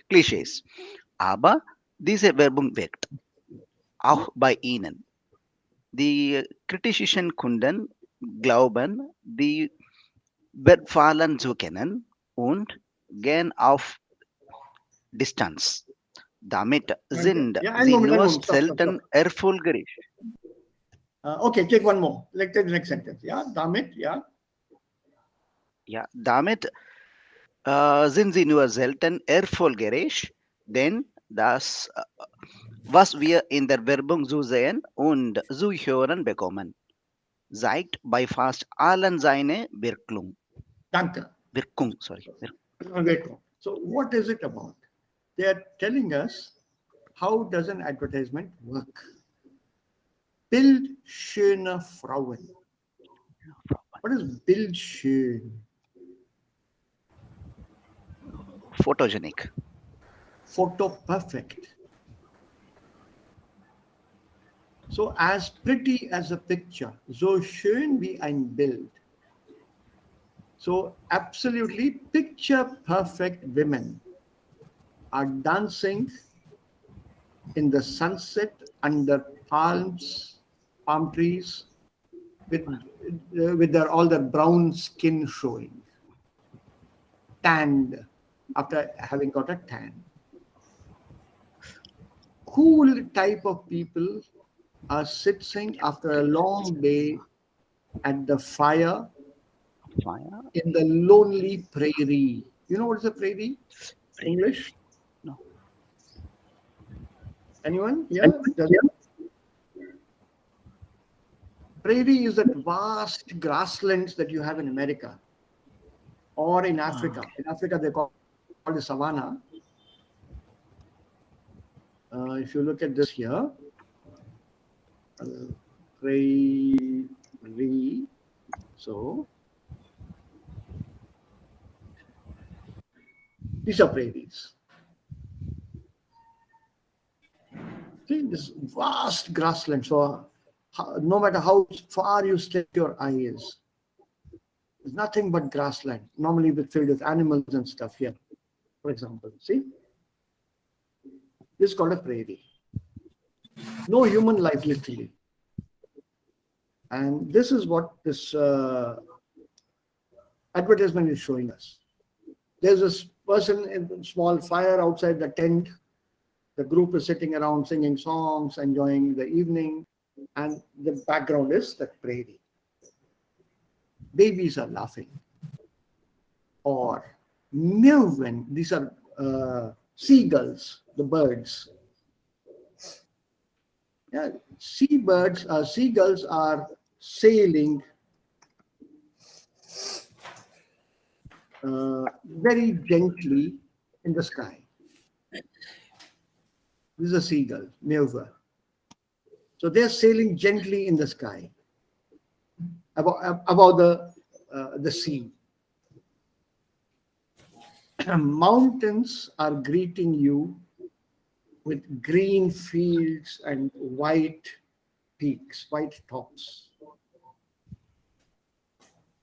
Klischees, aber diese Werbung wirkt auch bei Ihnen. Die kritischen Kunden glauben, die Wertfallen zu kennen und gehen auf Distanz. Damit sind sie nur selten erfolgreich. Okay, take one more. Let's take the next sentence. Ja, damit, ja. Ja, damit sind sie nur selten erfolgreich, denn das, was wir in der Werbung zu sehen und zu hören bekommen, zeigt bei fast allen seine Wirkung. Danke. Wirkung, sorry. Wirkung. So what is it about? They are telling us how does an advertisement work. Bild schöne Frauen. What is Bild schön? Photogenic. Photo perfect. So as pretty as a picture, so schön wie ein Bild. So absolutely picture perfect women are dancing in the sunset under palm trees with all their brown skin showing, tanned after having got a tan. Cool type of people are sitting after a long day at the fire in the lonely prairie. You know what is a prairie? English? No. Anyone? Yeah. Prairie is that vast grasslands that you have in America or in Africa. In Africa, they call it savanna. If you look at this here, Prairie. So these are prairies. See this vast grassland. So no matter how far you stretch your eyes, there's nothing but grassland. Normally filled with animals and stuff here. For example, see, this is called a prairie. No human life, literally. And this is what this advertisement is showing us. There's this person in a small fire outside the tent. The group is sitting around singing songs, enjoying the evening, and the background is the prairie. Babies are laughing. Or meowing. These are seagulls, the birds. Yeah, seagulls are sailing very gently in the sky. This is a seagull, meower. So they're sailing gently in the sky above the sea. Mountains are greeting you with green fields and white peaks, white tops.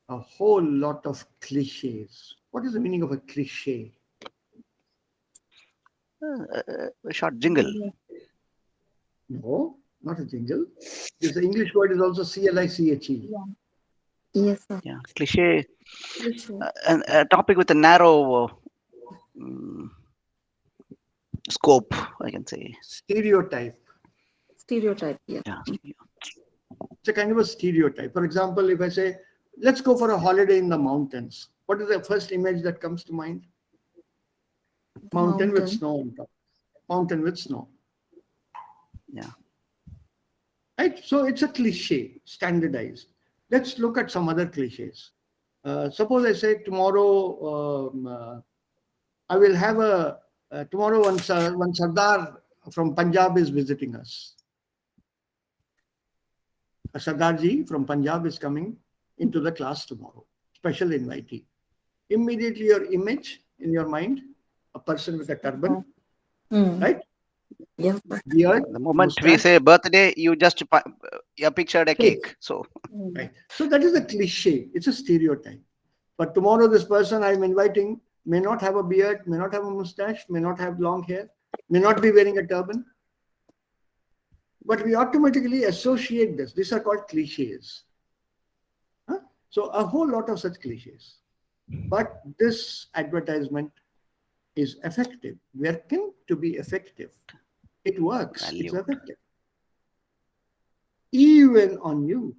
A whole lot of cliches. What is the meaning of a cliche? A short jingle. No, not a jingle. Because the English word is also CLICHE. Yes, sir. Yeah, cliche. Cliche. And a topic with a narrow scope, I can say. Stereotype. Stereotype, yeah. Yeah. It's a kind of a stereotype. For example, if I say, let's go for a holiday in the mountains, what is the first image that comes to mind? Mountain with snow on top. Mountain with snow. Yeah. Right? So it's a cliche, standardized. Let's look at some other cliches. Suppose I say tomorrow, I will have tomorrow one Sardar from Punjab is visiting us. A Sardarji from Punjab is coming into the class tomorrow. Special invitee. Immediately your image in your mind, a person with a turban, right? Yes, Beard, The moment we mustache. say birthday, you just pictured a cake. So right. So that is a cliche. It's a stereotype. But tomorrow this person I'm inviting may not have a beard, may not have a mustache, may not have long hair, may not be wearing a turban. But we automatically associate this. These are called cliches. Huh? So a whole lot of such cliches. But this advertisement is effective, working to be effective. It works. Value. It's effective. Even on you.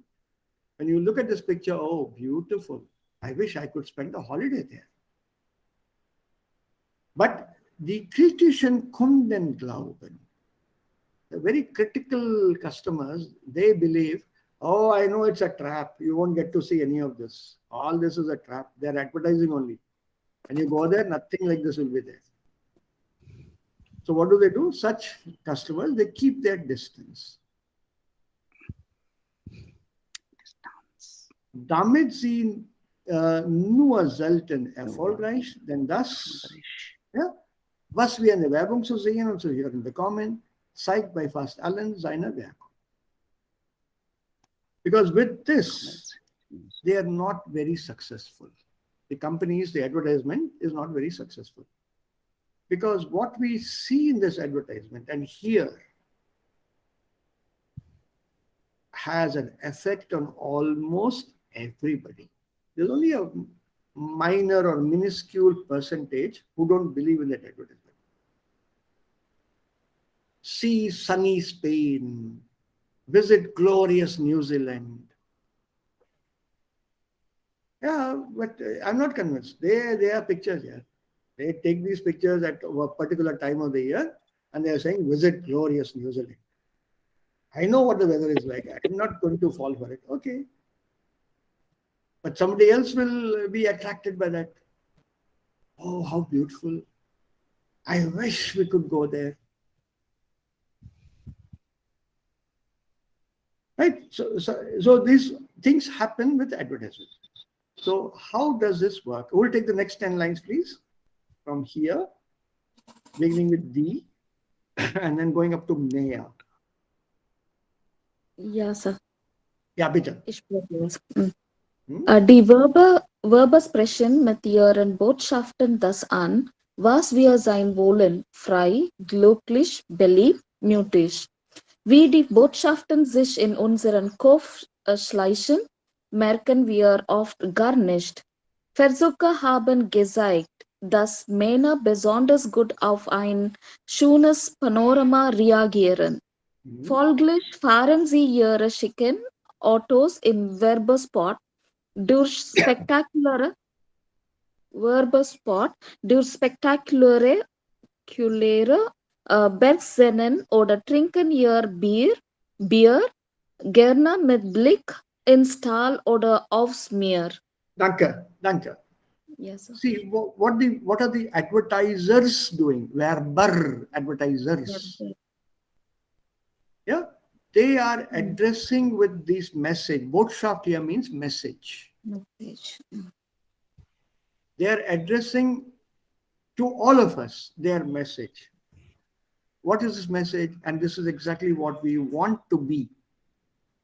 When you look at this picture, oh, beautiful. I wish I could spend a holiday there. But die kritischen Kunden glauben, the very critical customers, they believe, oh, I know it's a trap. You won't get to see any of this. All this is a trap. They're advertising only. And you go there, nothing like this will be there. So what do? Such customers, they keep their distance. Damit sie nur selten erfolgreich, denn das, ja, was wir in der Werbung zu sehen und zu hören bekommen, zeigt bei fast allen seine Wirkung. Because with this, they are not very successful. The companies, the advertisement is not very successful. Because what we see in this advertisement and hear has an effect on almost everybody. There's only a minor or minuscule percentage who don't believe in that advertisement. See sunny Spain, visit glorious New Zealand. Yeah, but I'm not convinced. They are pictures here. They take these pictures at a particular time of the year and they are saying visit glorious New Zealand. I know what the weather is like. I'm not going to fall for it. Okay. But somebody else will be attracted by that. Oh, how beautiful. I wish we could go there. Right? So these things happen with advertisements. So how does this work? We'll take the next 10 lines, please. From here, beginning with D, and then going up to Mea. Ja, sir. Ja, bitte. Ich probiere. Hm? Die Verbe sprechen mit ihren Botschaften das an, was wir sein wollen, frei, glücklich, beliebt, mutig. Wie die Botschaften sich in unseren Kopf schleichen, merken wir oft gar nicht. Versuche haben gezeigt, dass Männer besonders gut auf ein schönes Panorama reagieren. Folglich fahren sie ihre schicken Autos im Werbespot durch spektakuläre Bergszenen oder trinken ihr Bier gerne mit Blick ins Tal oder aufs Meer. Danke, danke. Yes, sir. See, what are the advertisers doing? Werber advertisers. Yeah, they are addressing with this message. Botschaft here means message. Message. They are addressing to all of us their message. What is this message? And this is exactly what we want to be.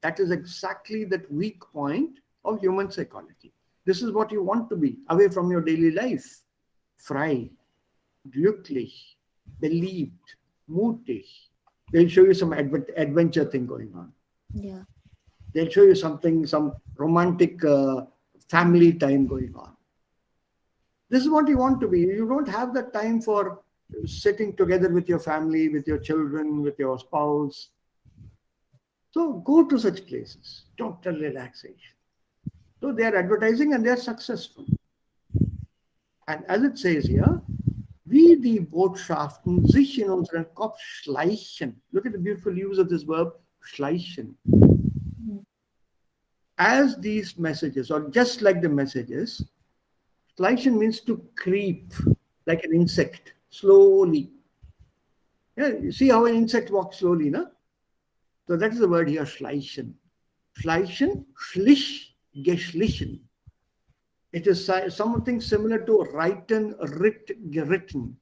That is exactly that weak point of human psychology. This is what you want to be, away from your daily life. Frei, glücklich, beliebt, mutig. They'll show you some adventure thing going on. Yeah. They'll show you something, some romantic family time going on. This is what you want to be. You don't have the time for sitting together with your family, with your children, with your spouse. So go to such places, total relaxation. So they are advertising and they are successful. And as it says here, wie die Botschaften sich in unseren Kopf schleichen. Look at the beautiful use of this verb, schleichen. As these messages, or just like the messages, schleichen means to creep, like an insect, slowly. Yeah, you see how an insect walks slowly, no? So that is the word here, schleichen. Schleichen, schlich, geschlichen. It is something similar to reiten, geritten.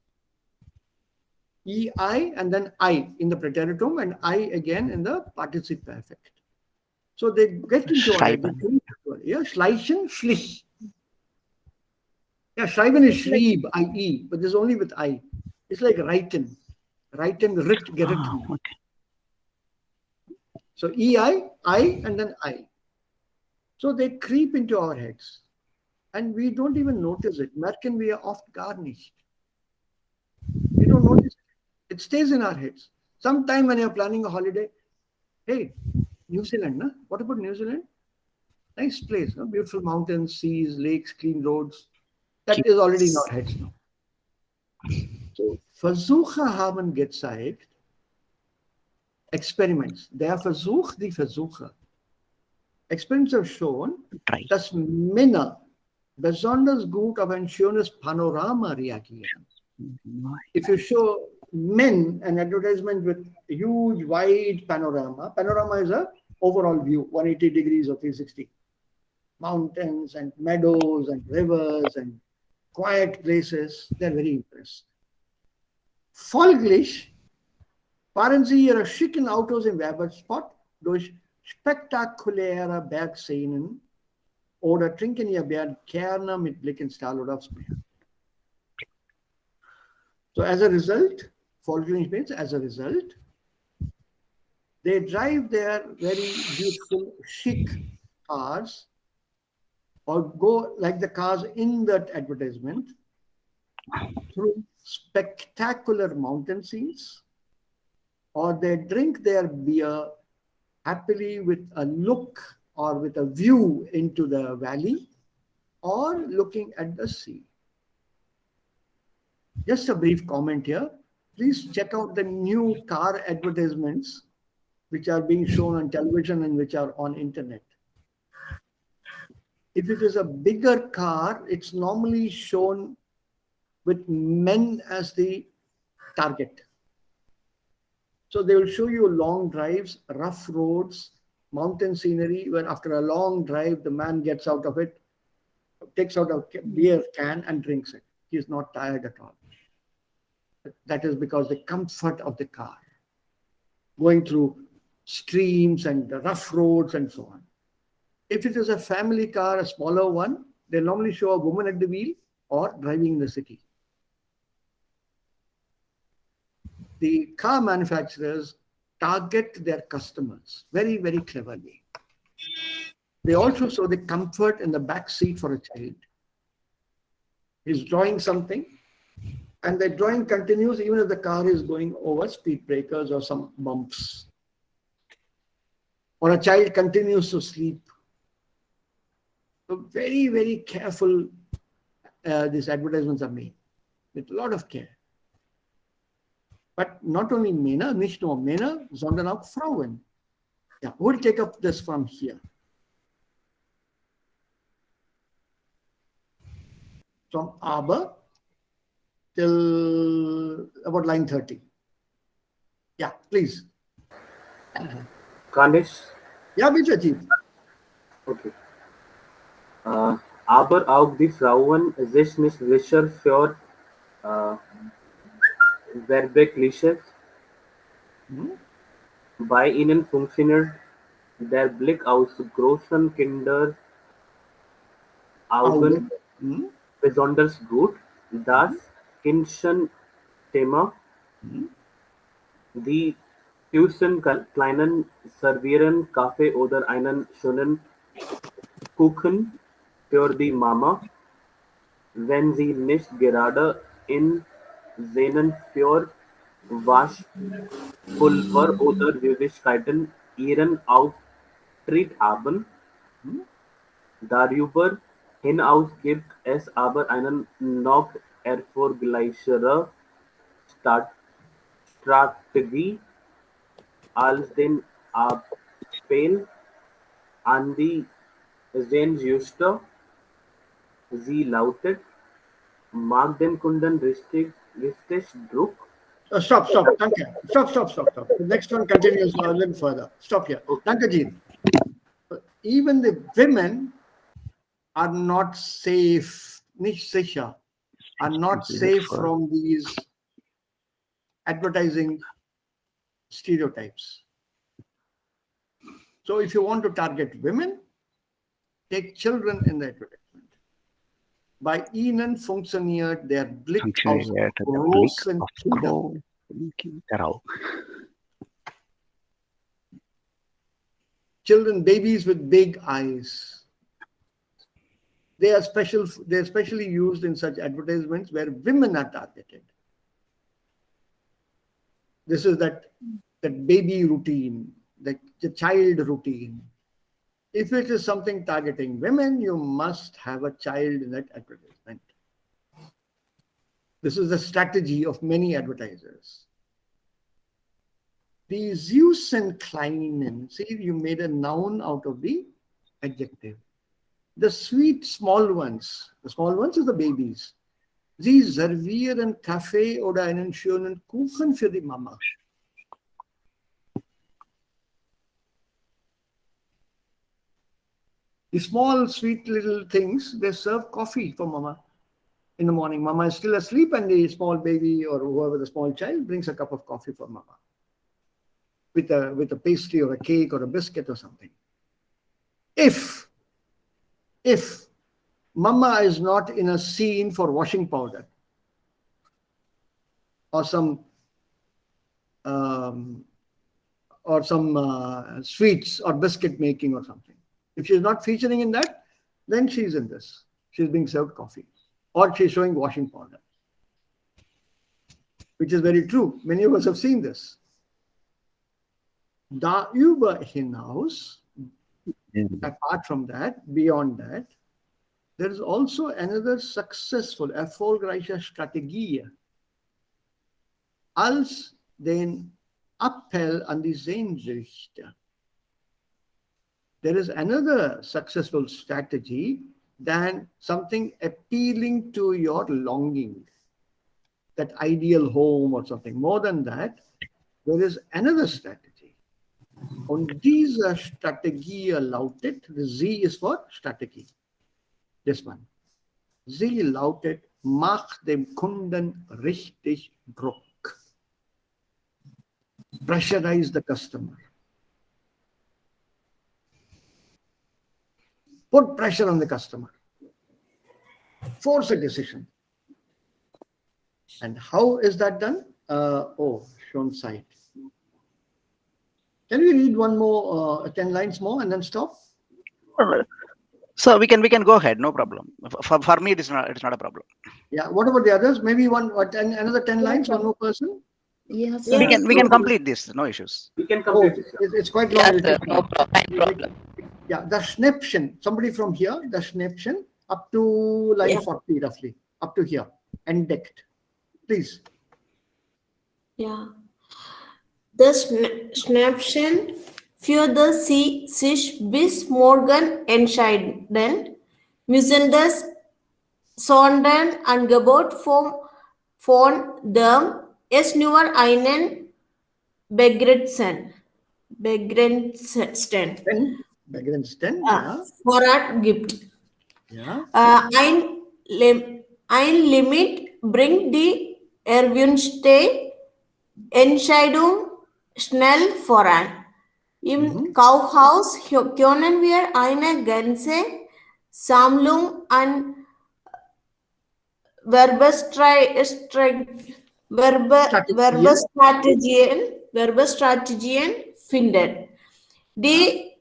EI and then I in the preteritum and I again in the participle perfect. So they get into our head. Yeah, schleichen, schlich. Yeah, schreiben is schrieb, I-E, but there's only with I. It's like reiten, geritten. Oh, okay. So EI, I, and then I. So they creep into our heads. And we don't even notice it. Merken we are oft garnished. We don't notice it. It stays in our heads. Sometime when you're planning a holiday, hey, New Zealand, no? What about New Zealand? Nice place, no? Beautiful mountains, seas, lakes, clean roads. That is already in our heads now. So, Versuche haben gezeigt, Experiments. Der Versuch, die Versuche. Experiments have shown, dass Männer besonders gut auf ein schönes Panorama reagieren. If you show men an advertisement with a huge, wide panorama, panorama is a overall view, 180 degrees or 360. Mountains and meadows and rivers and quiet places, they're very impressed. Folglich fahren sie ihre schicken Autos im Werbespot durch spektakuläre Bergszenen oder trinken ihr Bier gerne mit Blick ins Tal oder aufs Meer. So as a result, folglich means as a result, they drive their very beautiful, chic cars or go like the cars in that advertisement through spectacular mountain scenes, or they drink their beer happily with a look or with a view into the valley or looking at the sea. Just a brief comment here. Please check out the new car advertisements which are being shown on television and which are on internet. If it is a bigger car, it's normally shown with men as the target. So they will show you long drives, rough roads, mountain scenery where after a long drive, the man gets out of it, takes out a beer can and drinks it. He is not tired at all. That is because the comfort of the car, going through streams and rough roads and so on. If it is a family car, a smaller one, they normally show a woman at the wheel or driving in the city. The car manufacturers target their customers very, very cleverly. They also show the comfort in the back seat for a child. He's drawing something, and the drawing continues even if the car is going over speed breakers or some bumps. Or a child continues to sleep. So very, very careful these advertisements are made with a lot of care. But not only Männer, nicht nur Männer, sondern auch Frauen. Yeah, we'll take up this from here. From aber till about line 30. Yeah, please. Ganesh. Ja, bitte, Chief. Okay. Aber auch die Frauen sich nicht sicher für Werbeklischees. Bei ihnen funktioniert der Blick aus großen Kinderaugen besonders gut. Das Kindchenthema, die süßen Kleinen servieren Kaffee oder einen schönen Kuchen für die Mama, wenn sie nicht gerade in Sehnen für Waschpulver oder Süßigkeiten ihren Auftritt haben. Darüber hinaus gibt es aber einen noch erfolgreichere Strategie als den Appell an die Sehnsüchte. Sie lautet: Mag den Kunden richtig Druck. Stop. Danke. Stop. The next one continues a little further. Stop here. Danke, Jeet. Even the women are not safe, nicht sicher, are not safe from these advertising stereotypes. So if you want to target women, take children in the advertisement. Bei ihnen funktioniert der Blick aus großen Kindern. Children, babies with big eyes. They are especially used in such advertisements where women are targeted. This is that baby routine, the child routine. If it is something targeting women, you must have a child in that advertisement. This is the strategy of many advertisers. The süßen Kleinen, see, you made a noun out of the adjective. The sweet small ones is the babies. Sie servieren Kaffee oder einen schönen Kuchen für die Mama. The small, sweet little things, they serve coffee for Mama in the morning. Mama is still asleep and the small baby or whoever, the small child, brings a cup of coffee for Mama with a pastry or a cake or a biscuit or something. If Mama is not in a scene for washing powder or some sweets or biscuit making or something, if she's not featuring in that, then she's in this. She's being served coffee or she's showing washing powder, which is very true. Many of us have seen this. Darüber hinaus, apart from that, beyond that, there is also another successful, erfolgreiche Strategie als den Appell an die Sehnsüchte. There is another successful strategy than something appealing to your longing, that ideal home or something. More than that, there is another strategy. Und diese Strategie lautet, the Z is for strategy. This one. Sie lautet, mach dem Kunden richtig Druck. Pressurize the customer. Put pressure on the customer. Force a decision. And how is that done? Shown site. Can we read one more, 10 lines more and then stop? So we can go ahead, no problem. For me, it's not a problem. Yeah. What about the others? Maybe another 10 lines, one more person? Yes, We can complete this, no issues. We can complete this. It's quite long. Yes, sir. No problem. Yeah, the Schnäppchen. Somebody from here, the Schnäppchen, up to line 40 roughly, up to here, entdeckt. Please. Ja. Das Schnäppchen für sich bis morgen entscheiden, müssen das Sonderangebot von dem es nur einen begrenzten Vorrat gibt. Ja. Ein Limit bringt die erwünschte Entscheidung schnell voran. Im Kaufhaus können wir eine ganze Sammlung an Werbestrategien finden. Die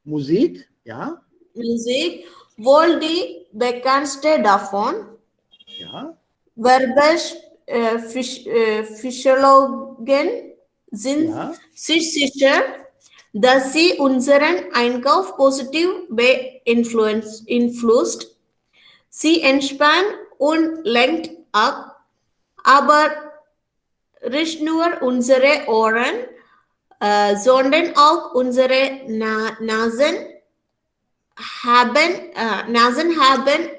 Musik, ja. Musik, wohl die bekannteste davon. Ja. Werbepsychologen sind sich sicher, dass sie unseren Einkauf positiv beeinflusst. Sie entspannt und lenkt ab, aber nicht nur unsere Ohren, sondern auch unsere Nasen haben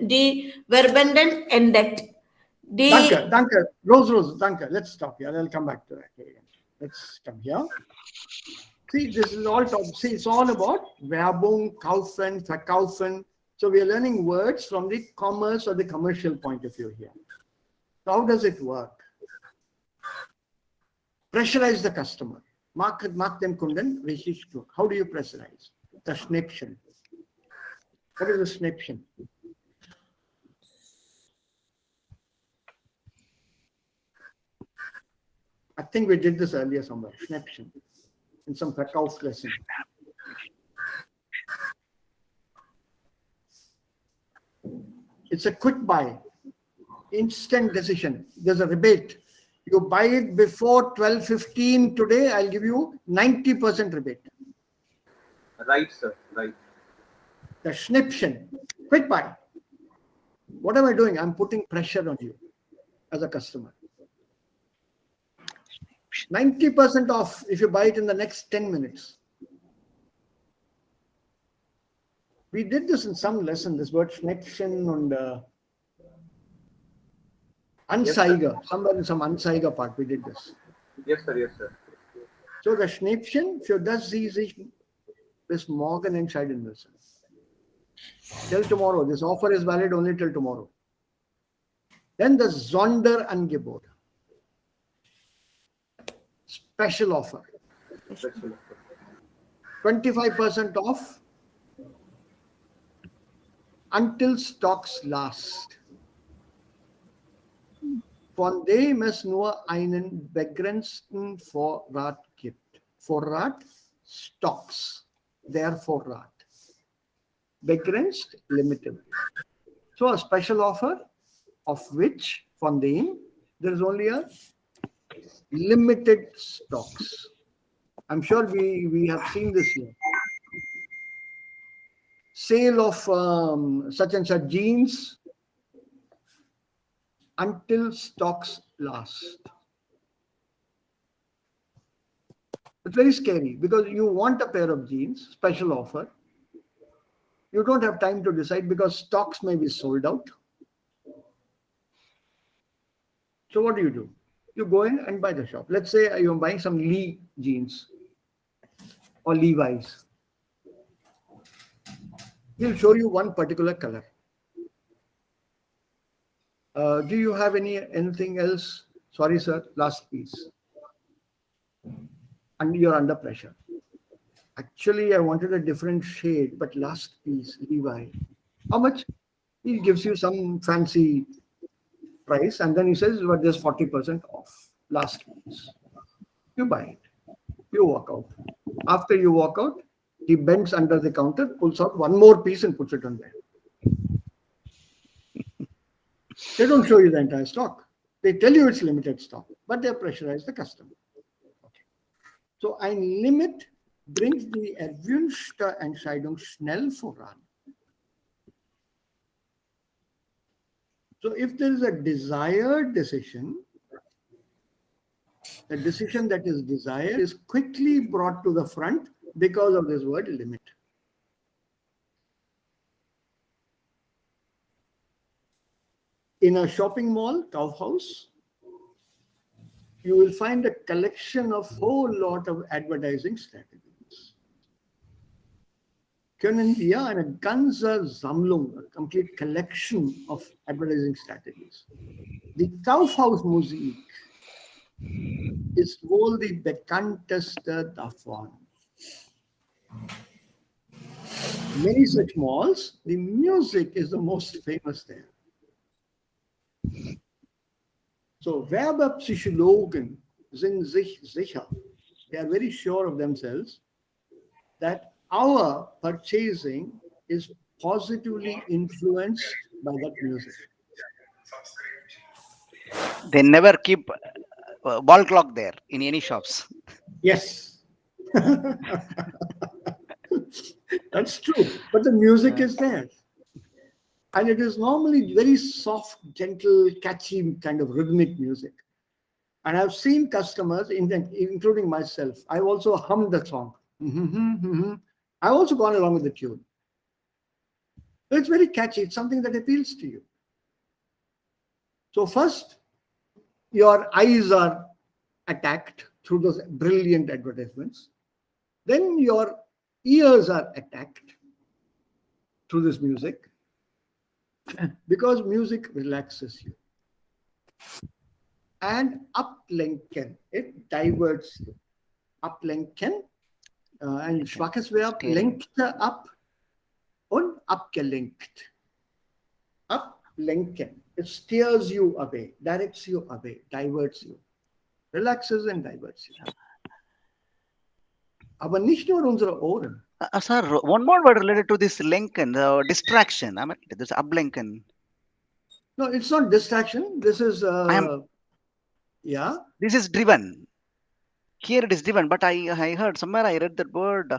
die Werbenden entdeckt. Danke. Rose, danke. Let's stop here. I'll come back to that again. Let's come here. See, this is all it's all about Werbung, kaufen, verkaufen. So we are learning words from the commerce or the commercial point of view here. So how does it work? Pressurize the customer. Mark dem Kunden richtig Druck. How do you pressurize? The Schnäppchen. What is the Schnäppchen? I think we did this earlier somewhere. Schnäppchen. In some Verkauf lesson. It's a quick buy. Instant decision. There's a rebate. You buy it before 12:15 today, I'll give you 90% rebate. Right, sir. Right. The Schnäppchen. Quick buy. What am I doing? I'm putting pressure on you as a customer. 90% off if you buy it in the next 10 minutes. We did this in some lesson, this word Schnäppchen and Anzeige. Somewhere in some Anzeige part, we did this. Yes, sir. Yes, sir. So the Schnäppchen, für das Sie sich bis morgen entscheiden müssen. Till tomorrow. This offer is valid only till tomorrow. Then the Sonderangebot. Special offer. 25% off until stocks last. Von dem es nur einen begrenzten Vorrat gibt. Vorrat, Stocks, der Vorrat. Begrenzt, limited. So a special offer of which, von dem, there is only a limited stocks. I'm sure we have seen this here. Sale of such and such jeans until stocks last. It's very scary because you want a pair of jeans, special offer. You don't have time to decide because stocks may be sold out. So what do? You go in and buy the shop. Let's say you're buying some Lee jeans or Levi's. He'll show you one particular color. Do you have anything else? Sorry, sir. Last piece. And you're under pressure. Actually, I wanted a different shade, but last piece, Levi. How much? He gives you some fancy price, and then he says, "Well, there's 40% off. Last piece." You buy it. You walk out. After you walk out, he bends under the counter, pulls out one more piece and puts it on there. They don't show you the entire stock. They tell you it's limited stock, but they pressurize the customer. Okay. So ein Limit bringt die erwünschte Entscheidung schnell voran. So if there is a desired decision, the decision that is desired is quickly brought to the front because of this word limit. In a shopping mall, Kaufhaus, you will find a collection of a whole lot of advertising strategies. Können wir eine ganze Sammlung, a complete collection of advertising strategies. Die Kaufhausmusik ist wohl die bekannteste davon. Many such malls, the music is the most famous there. So Werbepsychologen sind sich sicher, they are very sure of themselves, that our purchasing is positively influenced by that music. They never keep wall clock there in any shops. Yes. That's true. But the music is there. And it is normally very soft, gentle, catchy kind of rhythmic music. And I've seen customers, including myself, I've also hummed the song. I've also gone along with the tune. So it's very catchy. It's something that appeals to you. So first, your eyes are attacked through those brilliant advertisements. Then your ears are attacked through this music because music relaxes you. And ablenken, it diverts you. Ablenken, ein schwaches Verb, lenkte ab und abgelenkt. Ablenken, it steers you away, directs you away, diverts you. Relaxes and diverts you. Aber nicht nur unsere Ohren. Sir, one more word related to this lenken, distraction. I mean, this ablenken. No, it's not distraction. This is, yeah. This is driven. Here it is driven, but I heard somewhere I read that word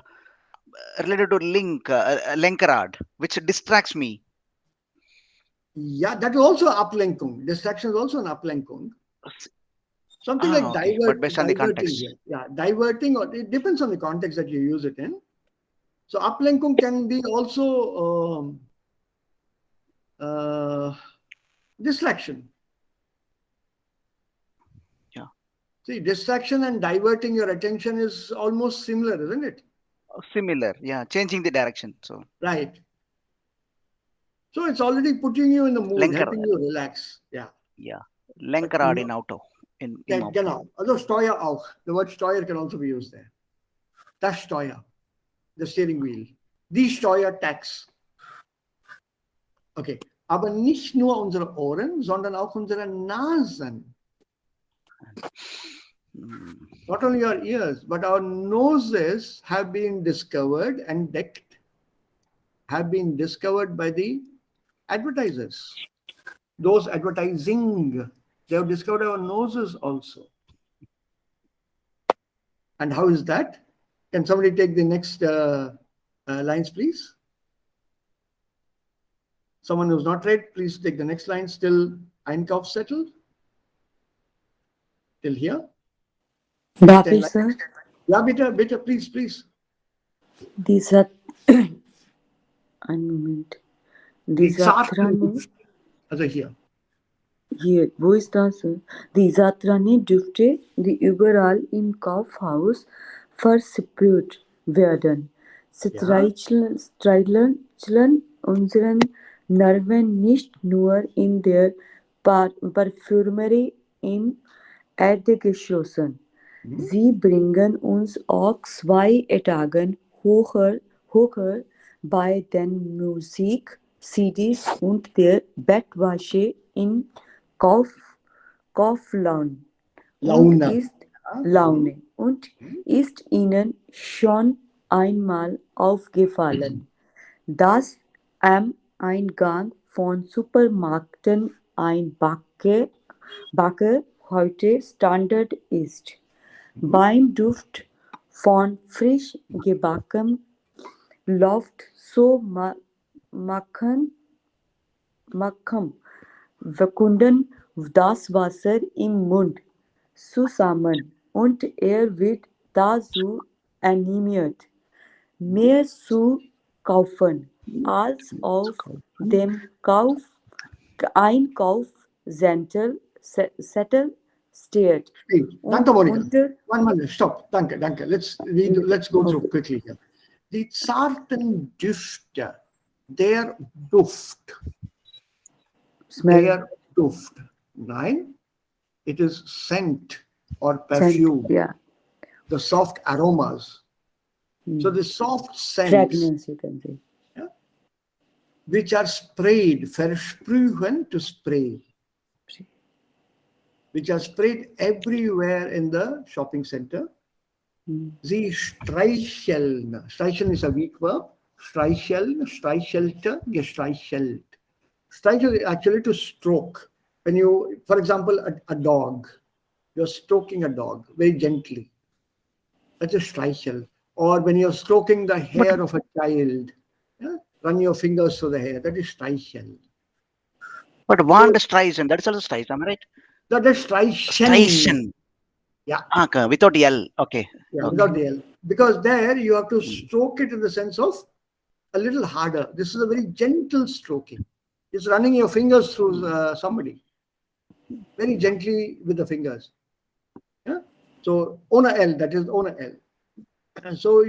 related to lenkerad, which distracts me. Yeah, that is also Ablenkung. Distraction is also an Ablenkung. Something like okay. But based on the context. Here. Yeah, diverting, or it depends on the context that you use it in. So Ablenkung can be also distraction. Yeah. See, distraction and diverting your attention is almost similar, isn't it? Similar, yeah. Changing the direction. So right. So it's already putting you in the mood, helping you relax. Yeah. Yeah. Lenkerad in auto. In genau. Also Steuer auch. The word Steuer can also be used there. Das Steuer, the steering wheel. Die Steuertax. Okay. Aber nicht nur unsere Ohren, sondern auch unsere Nasen. Not only our ears, but our noses have been discovered and decked, have been discovered by the advertisers. Those advertising, they have discovered our noses also. And how is that? Can somebody take the next lines, please? Someone who's not read, please take the next line. Still Einkauf settled? Till here? Darf ich, sir? Ja, bitte, please. Dieser, einen Moment. Dieser Tranu. Also hier. Hier, wo ist das? Die Satrani dürfte die überall im Kaufhaus versprüht werden. Ja. Streicheln unseren Nerven nicht nur in der Parfümerie im Erdgeschossen. Sie bringen uns auch 2 Etagen hocher bei den Musik-CDs und der Bettwäsche in Kauf, Kauflaune und Laune. ist Laune und ist Ihnen schon einmal aufgefallen, dass am Eingang von Supermärkten ein Backer heute Standard ist. Beim Duft von frisch gebackenem läuft so Macken wir Kunden das Wasser im Mund zusammen und er wird dazu animiert, mehr zu kaufen, als auf dem Einkaufszettel steht. Danke, Monika. unter One minute, stop. Danke, danke. Let's go through quickly here. Die zarten Düfte, der Duft, smell, der Duft. Nein, it is scent or scent, perfume, yeah, the soft aromas. So the soft scents, fragrance you can say. which are sprayed, versprühen to spray, which are sprayed everywhere in the shopping center. Sie streicheln. Streicheln is a weak verb. Streicheln, streichelte, gestreichelt. Streichel is actually to stroke. When you, for example, a dog, you're stroking a dog very gently. That's a streichel. Or when you're stroking the hair of a child, yeah, run your fingers through the hair. That is streichel. But Wand Streisand, that's also Streisand, am I right? That is streichen. Streisand. Yeah. Okay, without L. Okay. Yeah, Okay. without the L. Because there you have to stroke it in the sense of a little harder. This is a very gentle stroking. It's running your fingers through somebody very gently with the fingers. Yeah. So ona L, that is ona L. And so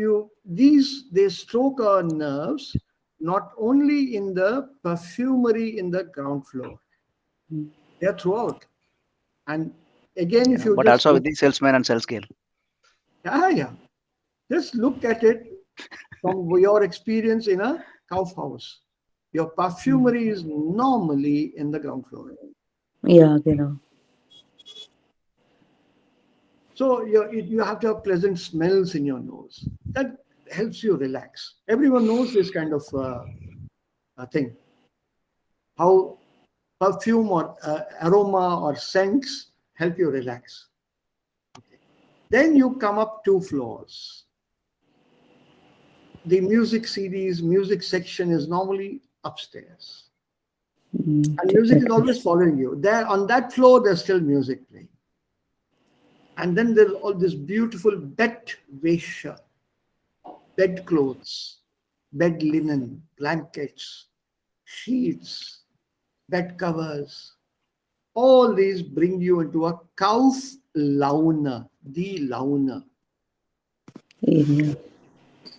they stroke our nerves not only in the perfumery in the ground floor. They are throughout. And again, if you But just also look, with the salesman and sales scale. yeah. Just look at it from your experience in a Kaufhaus. Your perfumery is normally in the ground floor. Ja, genau. So you have to have pleasant smells in your nose. That helps you relax. Everyone knows this kind of thing. How perfume or aroma or scents help you relax. Then you come up 2 floors. The music CDs, music section is normally upstairs. And music is always following you. There on that floor, there's still music playing. And then there's all this beautiful Bettwäsche, bed clothes, bed linen, blankets, sheets, bed covers. All these bring you into a Kauflaune, die Laune. Ja.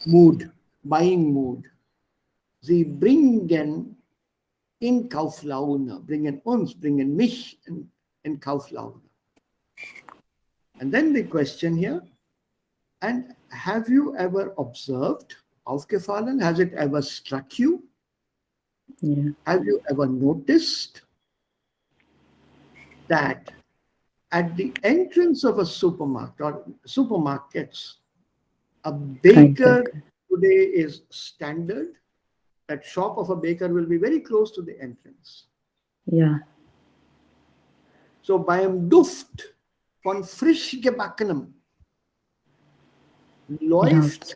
Mood, buying mood. Sie bringen in Kauflaune, bringen uns, bringen mich in Kauflaune. And then the question here, and have you ever observed, aufgefallen, has it ever struck you? Ja. Have you ever noticed that at the entrance of a supermarket or supermarkets, a baker today is standard? That shop of a baker will be very close to the entrance. Ja. So beim Duft von frisch gebackenem läuft,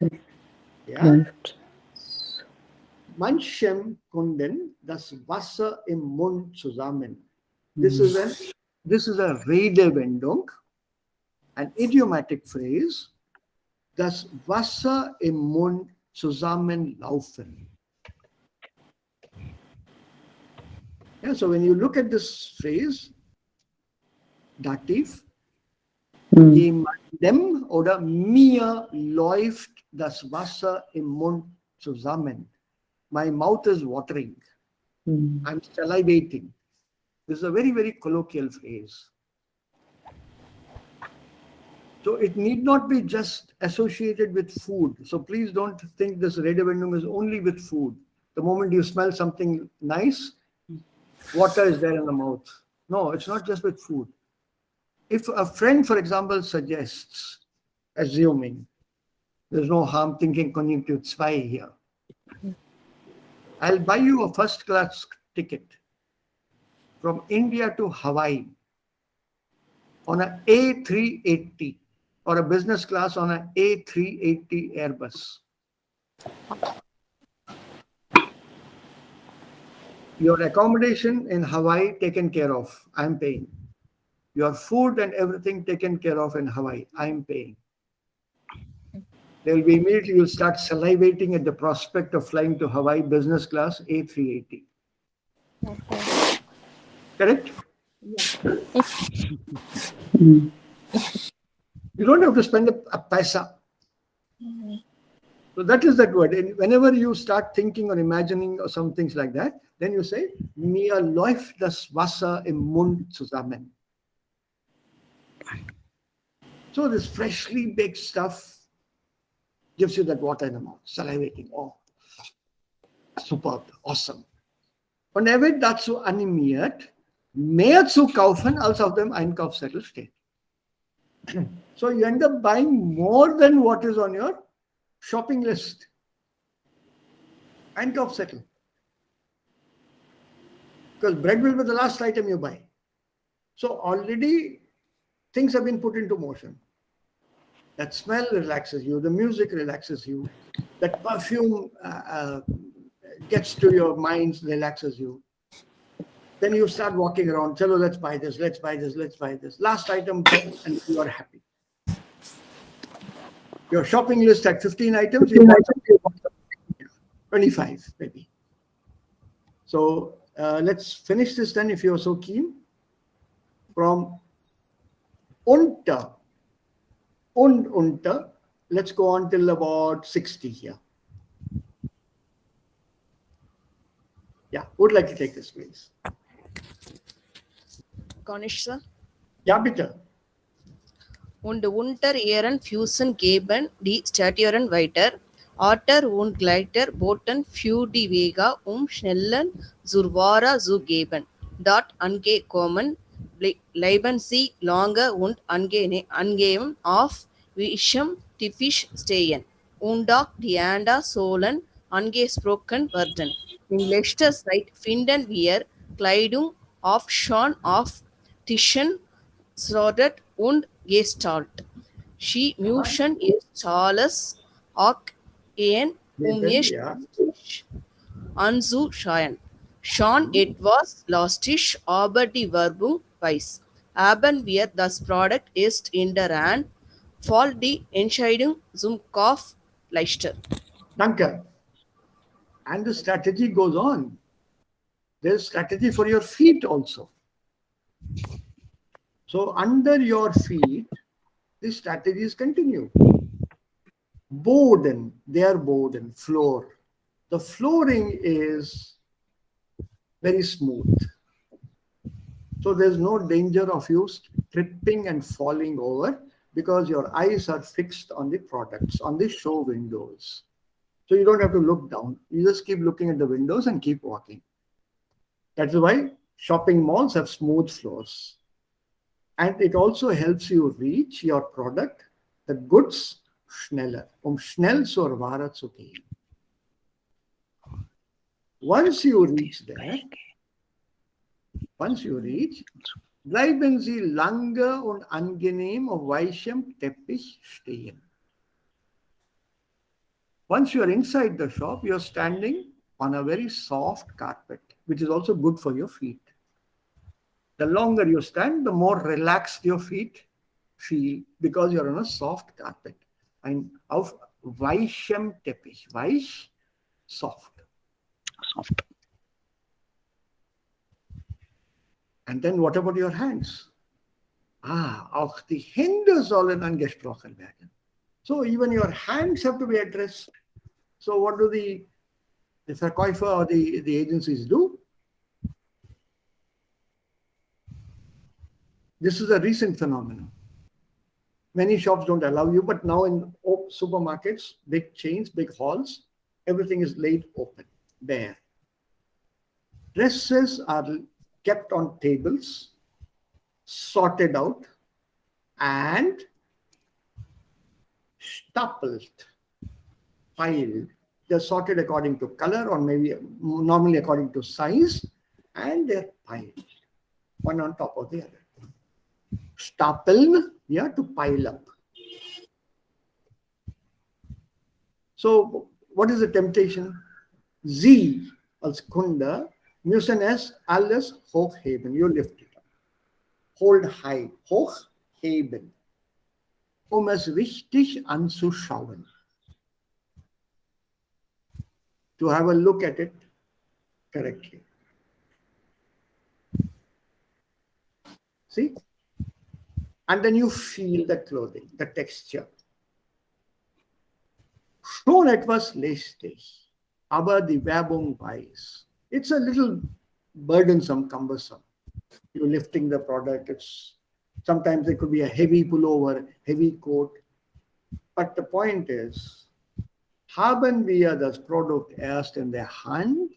Läuft. Manchem Kunden das Wasser im Mund zusammen. This is a Redewendung, an idiomatic phrase, das Wasser im Mund zusammenlaufen. Yeah, so when you look at this phrase, Dativ, jemandem oder mir läuft das Wasser im Mund zusammen. My mouth is watering. I'm salivating. This is a very, very colloquial phrase. So it need not be just associated with food. So please don't think this redewendung is only with food. The moment you smell something nice, water is there in the mouth. No, it's not just with food. If a friend, for example, suggests, assuming there's no harm thinking conjunctive 2 here, I'll buy you a first class ticket from India to Hawaii on an A380 or a business class on an A380 Airbus. Your accommodation in Hawaii taken care of, I'm paying. Your food and everything taken care of in Hawaii, I'm paying. There will be immediately, you'll start salivating at the prospect of flying to Hawaii business class A380. Correct? You don't have to spend a paisa. So that is that word. And whenever you start thinking or imagining or some things like that, then you say, mir läuft das Wasser im Mund zusammen. So this freshly baked stuff gives you that water in the mouth, salivating. Oh, superb, awesome. Und wird dazu animiert, mehr zu kaufen, als auf dem Einkaufszettel steht. So you end up buying more than what is on your shopping list. Einkaufszettel. Because bread will be the last item you buy. So already things have been put into motion. That smell relaxes you, the music relaxes you, that perfume gets to your mind, relaxes you. Then you start walking around, chalo, let's buy this, let's buy this, let's buy this. Last item, and you are happy. Your shopping list had 15 items, you bought 25 maybe. So let's finish this then if you're so keen. From unter, und unter, let's go on till about 60 here. Yeah, would like to take this, please. Ganesh sir. Ja, bitte. Und unter ihren Füßen geben die Statuen weiter. Otter und Gleiter boten für die Wege schnellen zur Ware zu geben. Dort angekommen bleiben sie lange und angenehm auf Wischem Tisch stehen. Und auch die Anda sollen angesprochen werden. In letzter Zeit finden wir Kleidung auf schon auf Tischen sorted und gestaltet. Sie müssen ist alles auch ein Tisch anzuschauen. Schon etwas lastig, aber die Werbung weiß. Haben wir das Produkt ist in der Hand, fällt die Entscheidung zum Kauf leichter. Danke. And the strategy goes on. There's strategy for your feet also. So under your feet, the strategies continue. Boden, their boden, floor. The flooring is very smooth. So there's no danger of you tripping and falling over because your eyes are fixed on the products, on the show windows. So you don't have to look down. You just keep looking at the windows and keep walking. That's why shopping malls have smooth floors. And it also helps you reach your product, the goods, schneller. Schnell zur Ware zu gehen. Once you reach there, bleiben Sie lange und angenehm auf weichem Teppich stehen. Once you are inside the shop, you are standing on a very soft carpet, which is also good for your feet. The longer you stand, the more relaxed your feet feel because you're on a soft carpet. And auf weichem Teppich. Weich, soft. Soft. And then what about your hands? Auch die Hände sollen angesprochen werden. So even your hands have to be addressed. So what do the Verkäufer or the agencies do? This is a recent phenomenon. Many shops don't allow you, but now in supermarkets, big chains, big halls, everything is laid open, bare. Dresses are kept on tables, sorted out, and stapled, piled. They're sorted according to color or maybe normally according to size, and they're piled, one on top of the other. Stapeln, yeah, to pile up. So what is the temptation? Sie als Kunde müssen es alles hochheben. You lift it up. Hold high. Hochheben. Es richtig anzuschauen. To have a look at it correctly. See? And then you feel the clothing, the texture. Schon etwas lästig, aber die Werbung weiß. It's a little burdensome, cumbersome. You're lifting the product. Sometimes it could be a heavy pullover, heavy coat. But the point is, haben wir das Produkt erst in der Hand,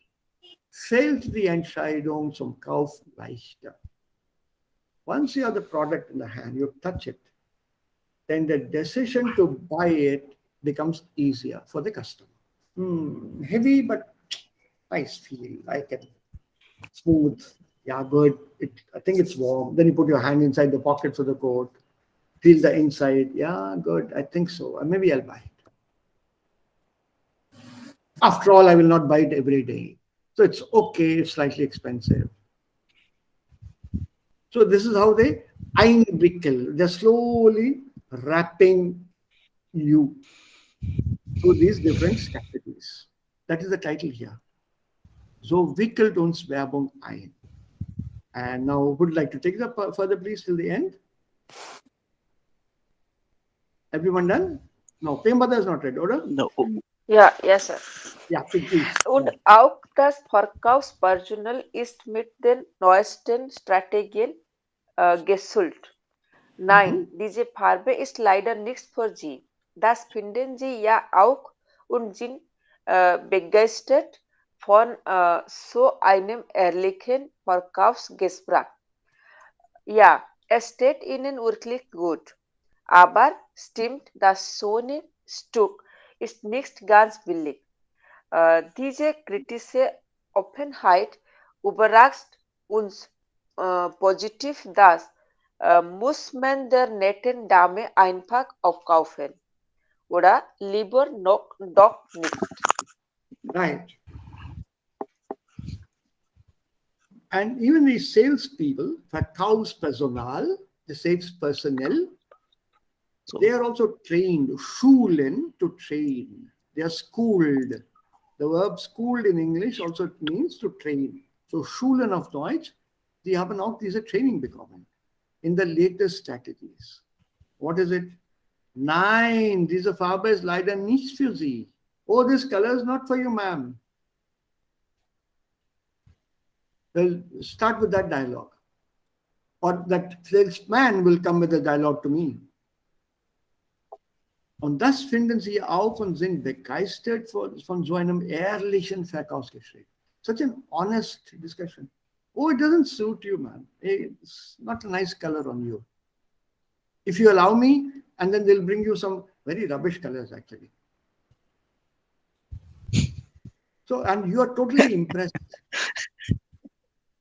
fällt die Entscheidung zum Kauf leichter. Once you have the product in the hand, you touch it, then the decision to buy it becomes easier for the customer. Heavy, but nice feel. Like it. Smooth. Yeah, good. I think it's warm. Then you put your hand inside the pockets of the coat. Feel the inside. Yeah, good. I think so. Maybe I'll buy it. After all, I will not buy it every day. So it's okay. It's slightly expensive. So this is how they einwickeln. They're slowly wrapping you through these different strategies. That is the title here. So wickelt uns Werbung ein. And now would like to take it up further, please, till the end. Everyone done? No, Pembada is not read, oder? No. Ja, yes, sir. Yeah, please. Und auch das Verkaufspersonal ist mit den neuesten Strategien geschult. Nein, diese Farbe ist leider nichts für Sie. Das finden Sie ja auch und sind begeistert von so einem ehrlichen Verkaufsgespräch. Ja, es steht Ihnen wirklich gut. Aber stimmt, das Sony-Stück ist nicht ganz billig. Diese kritische Offenheit überrascht uns positiv. Das muss man der netten Dame einfach aufkaufen. Oder lieber doch nicht. Right. And even the salespeople, Verkaufspersonal, the sales personnel, they are also trained, schulen, to train. They are schooled. The verb schooled in English also means to train. So schulen auf Deutsch, sie haben auch diese Training bekommen in the latest strategies. What is it? Nein, diese Farbe ist leider nicht für Sie. Oh, this color is not for you, ma'am. They'll start with that dialogue. Or that salesman will come with a dialogue to me. Und das finden Sie auch und sind begeistert von so einem ehrlichen Verkaufsgespräch. Such an honest discussion. Oh, it doesn't suit you, man. It's not a nice color on you. If you allow me, and then they'll bring you some very rubbish colors, actually. So, and you are totally impressed.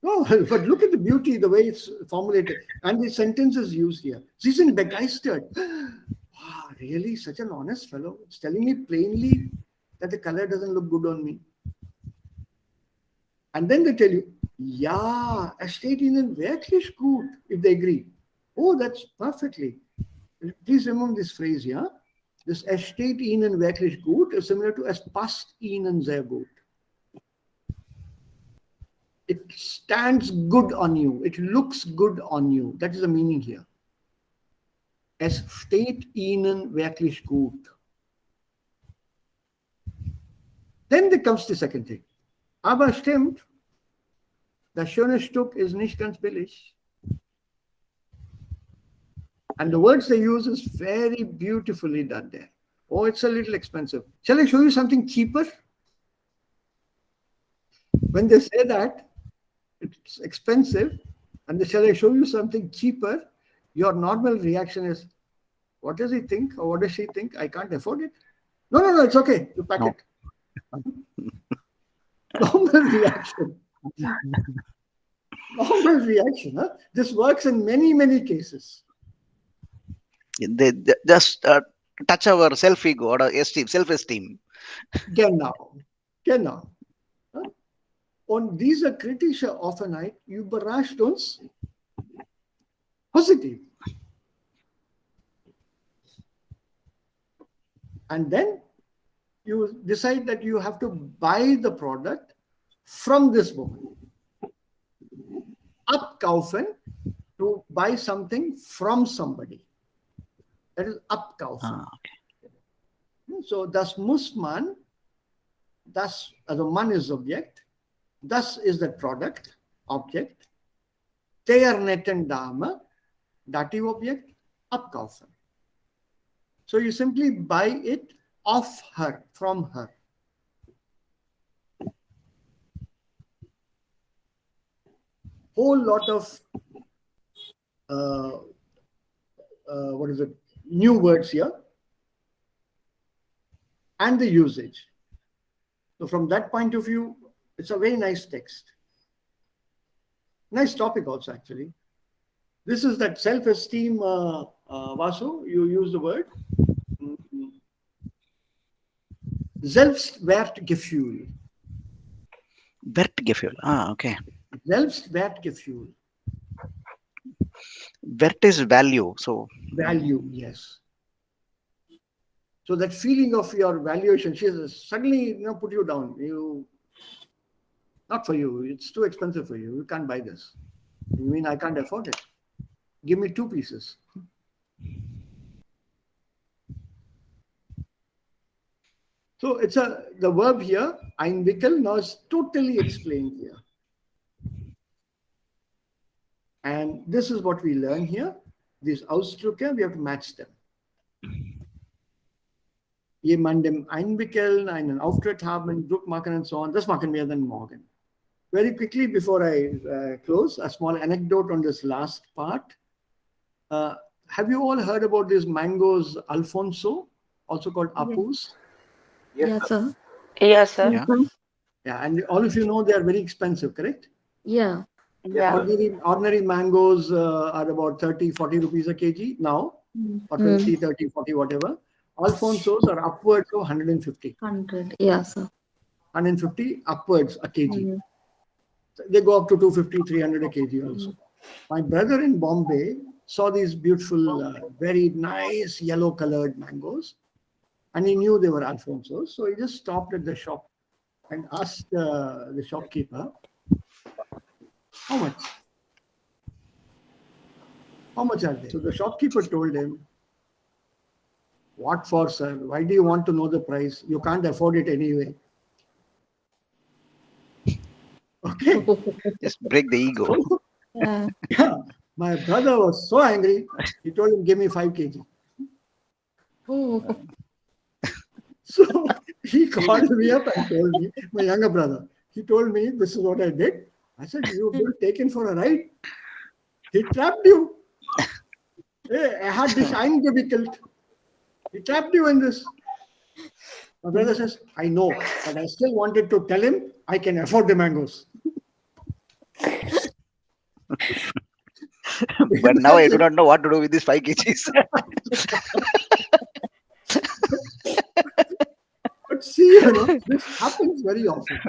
No, but look at the beauty, the way it's formulated. And the sentences used here. Sie sind begeistert. Wow, really? Such an honest fellow. It's telling me plainly that the color doesn't look good on me. And then they tell you, ja, es steht Ihnen wirklich gut, if they agree. Oh, that's perfectly. Please remember this phrase, yeah? This es steht Ihnen wirklich gut is similar to es passt Ihnen sehr gut. It stands good on you. It looks good on you. That is the meaning here. Es steht ihnen wirklich gut. Then there comes the second thing. Aber stimmt, das schöne Stück ist nicht ganz billig. And the words they use is very beautifully done there. Oh, it's a little expensive. Shall I show you something cheaper? When they say that, it's expensive, and shall I show you something cheaper? Your normal reaction is, what does he think or what does she think? I can't afford it. No, it's okay. You pack it. Normal reaction. Normal reaction. Huh? This works in many, many cases. They just touch our self-ego or self-esteem. Genau. Huh? Und diese kritische Offenheit überrascht uns positiv. And then you decide that you have to buy the product from this woman. Abkaufen, to buy something from somebody. That is abkaufen. Okay. So das muss man, das, also man is object, das is the product, object, der netten Dame, dative object, abkaufen. So you simply buy it off her, from her. Whole lot of new words here, and the usage. So from that point of view, it's a very nice text. Nice topic also, actually. This is that self-esteem, Vasu, you use the word. Selbstwertgefühl. Wertgefühl. Okay. Selbstwertgefühl. Wert is value. So value, yes. So that feeling of your valuation, she suddenly put you down. Not for you. It's too expensive for you. You can't buy this. You mean I can't afford it? Give me 2 pieces. So it's the verb here, einwickeln, now is totally explained here. And this is what we learn here. These Ausdrücke, we have to match them. Jemandem einwickeln, einen Auftritt haben, Druck machen and so on. Das machen wir dann morgen. Very quickly, before I close, a small anecdote on this last part. Have you all heard about these mangoes Alfonso, also called Apus? Yes, sir. Yes, sir. Yeah. Yeah, and all of you know they are very expensive, correct? Yeah. Yeah. Ordinary mangoes are about 30, 40 rupees a kg now, or 20, 30, 40, whatever. Alfonsos are upwards of 150. 100. Yeah, sir. 150 upwards a kg. They go up to 250, 300 a kg also. My brother in Bombay saw these beautiful, very nice yellow colored mangoes, and he knew they were Alfonsos. So he just stopped at the shop and asked the shopkeeper, how much? How much are they? So the shopkeeper told him, what for, sir? Why do you want to know the price? You can't afford it anyway. Okay. just break the ego. So, yeah, my brother was so angry. He told him, give me 5 kg. Oh. So he called me up and told me, my younger brother, he told me, this is what I did. I said, you've been taken for a ride. He trapped you. Hey, I had this eingewickelt. He trapped you in this. My brother says, I know, but I still wanted to tell him I can afford the mangoes. But now I do not know what to do with these 5 kgs. But see, this happens very often.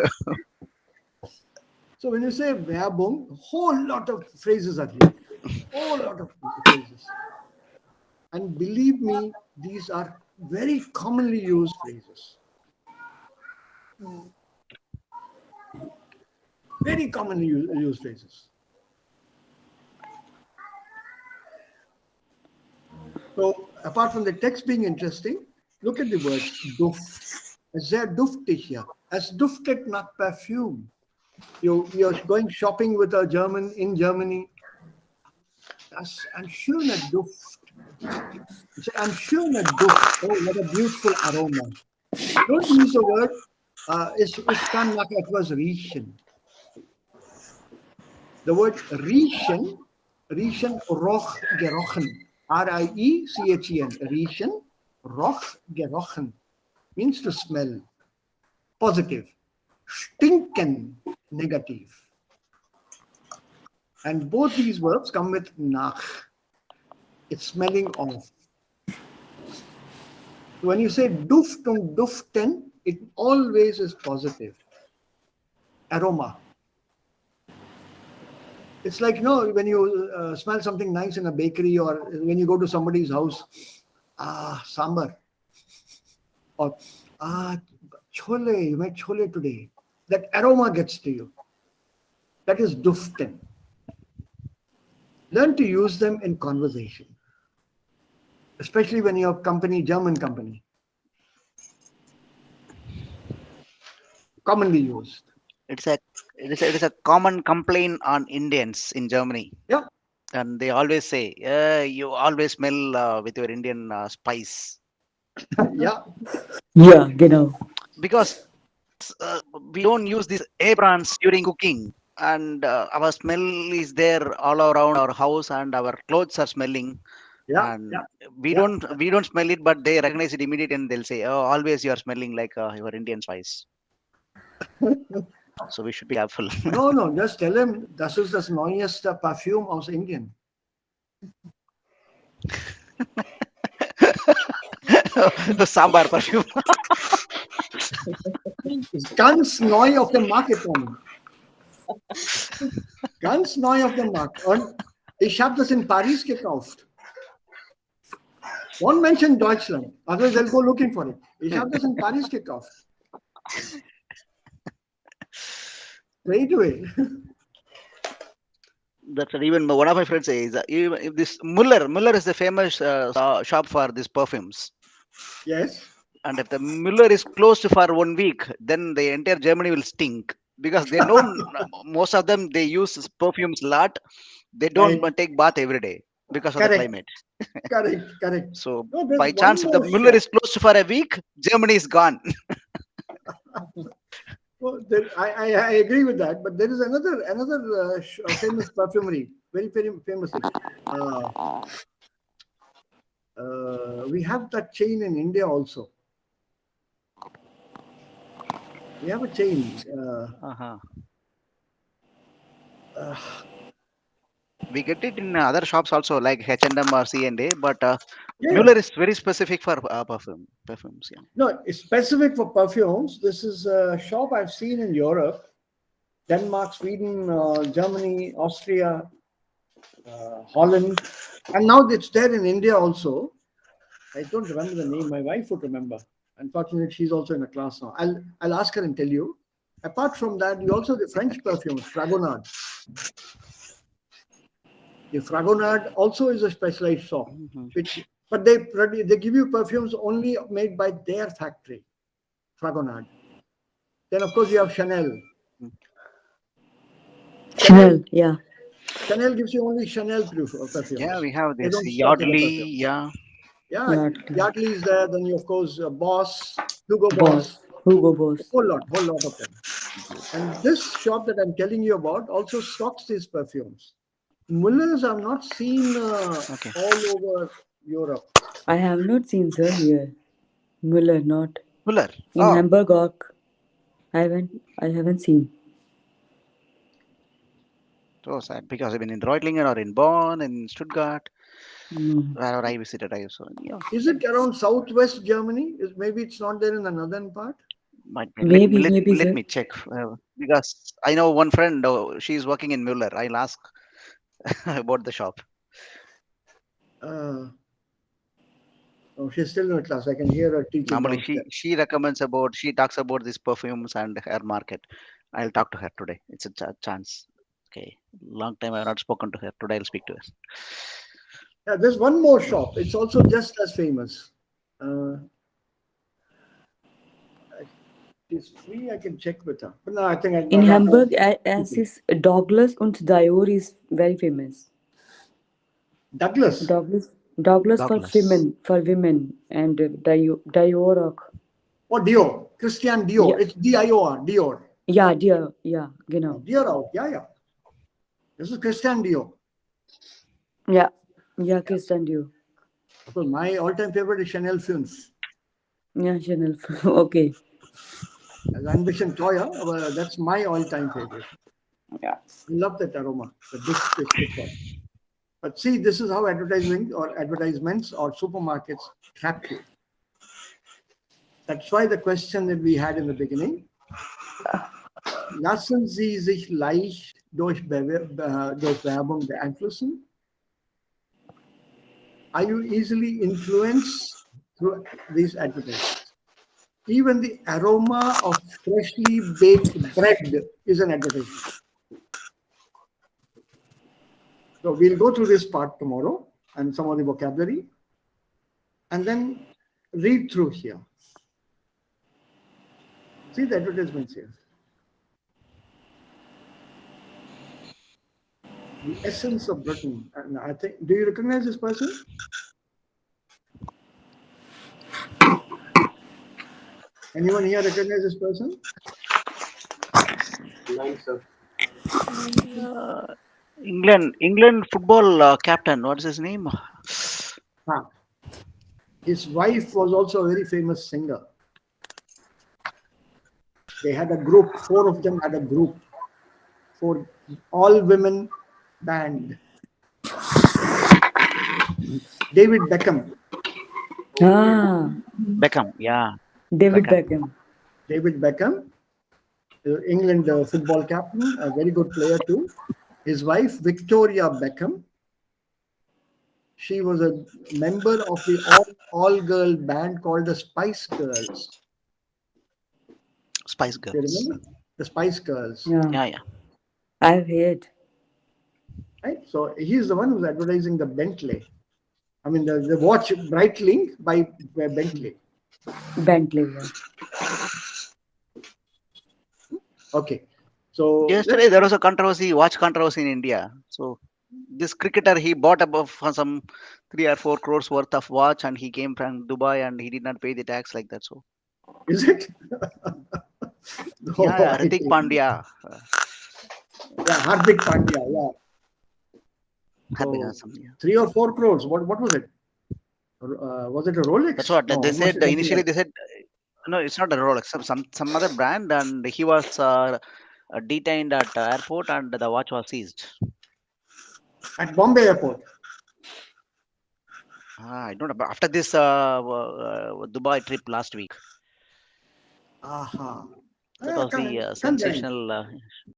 So when you say Werbung, a whole lot of phrases are here. Whole lot of phrases. And believe me, these are very commonly used phrases. Very commonly used phrases. So apart from the text being interesting, look at the words duft. Sehr duftig hier. Es duftet nach perfume. You're going shopping with a German in Germany. Das ein schöner Duft. It's ein schöner Duft. Oh, what a beautiful aroma. Don't use the word, ich kann nach etwas riechen. The word riechen, roch, gerochen. R-I-E-C-H-E-N. Riechen, roch, gerochen. Means to smell. Positive. Stinken, negative. And both these verbs come with nach. It's smelling of. When you say duft und duften, it always is positive. Aroma. It's like, when you smell something nice in a bakery or when you go to somebody's house, sambar. Or, chole, you made chole today. That aroma gets to you. That is duften. Learn to use them in conversation, especially when you're German company. Commonly used. It is a common complaint on Indians in Germany. Yeah. And they always say, you always smell with your Indian spice. Yeah. Ja, genau. Because we don't use these aprons during cooking, and our smell is there all around our house, and our clothes are smelling. Yeah. And we don't smell it, but they recognize it immediately, and they'll say, "Oh, always you are smelling like your Indian spice." So we should be careful. No, just tell him das ist das neueste Parfüm aus Indien. Sambar perfume. Ist ganz neu auf dem Markt gekommen. Ganz neu auf dem Markt. Und ich habe das in Paris gekauft. Don't mention Deutschland, otherwise they'll go looking for it. Ich habe das in Paris gekauft. Straight away. That's what even one of my friends says. Even if this Muller is the famous shop for these perfumes. Yes. And if the Muller is closed for 1 week, then the entire Germany will stink, because they know most of them, they use perfumes a lot. They don't take bath every day because of the climate. Correct. So No, by chance, if the Muller is closed for a week, Germany is gone. Well, I agree with that, but there is another famous perfumery, very famous. We have that chain in India also. We have a chain. We get it in other shops also, like H&M or C&A, but Muller is very specific for perfumes. Yeah. No, it's specific for perfumes. This is a shop I've seen in Europe, Denmark, Sweden, Germany, Austria, Holland, and now it's there in India also. I don't remember the name. My wife would remember. Unfortunately, she's also in a class now. I'll ask her and tell you. Apart from that, you also the French perfumes, Fragonard. The Fragonard also is a specialized shop, but they give you perfumes only made by their factory, Fragonard. Then of course you have Chanel. Chanel, yeah. Chanel gives you only Chanel perfumes. Yeah, we have this Yardley, Yeah, Yardley is there. Then you of course Boss, Hugo Boss. A whole lot of them. And this shop that I'm telling you about also stocks these perfumes. Mullers I've not seen all over Europe. I have not seen sir here. Muller, not. Muller. In Hamburg, I haven't seen. So sad, because I've been in Reutlingen or in Bonn, in Stuttgart, wherever I visited. Is it around southwest Germany? Maybe it's not there in the northern part? Maybe, let me check, because I know one friend, she's working in Muller. I'll ask about the shop. Oh, she's still in class. I can hear her teaching. Normally, she talks about these perfumes and her market. I'll talk to her today. It's a chance. Okay, long time I've not spoken to her. Today I'll speak to her. Yeah, there's one more shop. It's also just as famous. It's free. I can check with her. But no, I think In Hamburg, as is Douglas und Dior is very famous. Douglas. Douglas for women and Dior auch. Oh, Dior. Christian Dior. Yeah. It's D-I-O-R. Dior. Ja, Dior. Ja, genau. Dior auch. Yeah. This is Christian Dior. Ja, Christian Dior. So my all-time favorite is Chanel 5. Yeah, Chanel. Okay. As ein bisschen teuer, but that's my all-time favorite. Yeah. I love that aroma. The Duft is super. But see, this is how advertising or advertisements or supermarkets trap you. That's why the question that we had in the beginning. Lassen Sie sich leicht durch Werbung beeinflussen? Are you easily influenced through these advertisements? Even the aroma of freshly baked bread is an advertisement. So we'll go through this part tomorrow and some of the vocabulary, and then read through here. See the advertisements here. The essence of Britain. And I think, do you recognize this person? Anyone here recognize this person? Nine, sir. England football captain. What's his name? His wife was also a very famous singer. They had a group, 4 of them had a group, for all women band. David Beckham. Beckham, yeah. David Beckham. David Beckham, England football captain, a very good player too. His wife, Victoria Beckham, she was a member of the all-girl band called the Spice Girls. Spice Girls. You remember? The Spice Girls. Yeah. I've heard. Right? So he's the one who's advertising the Bentley. I mean, the watch Breitling by Bentley. Bentley, yeah. Okay. So yesterday there was a watch controversy in India. So this cricketer, he bought above for some 3 or 4 crores worth of watch, and he came from Dubai and he did not pay the tax like that. So is it? Yeah, Ritik Pandya. Yeah, Hardik Pandya. Yeah. So 3 or 4 crores. What was it? Was it a Rolex? That's what they said. Initially, they said no, it's not a Rolex. Some other brand, and he was detained at airport, and the watch was seized. At Bombay airport. I don't know. After this Dubai trip last week. Aha. That was the sensational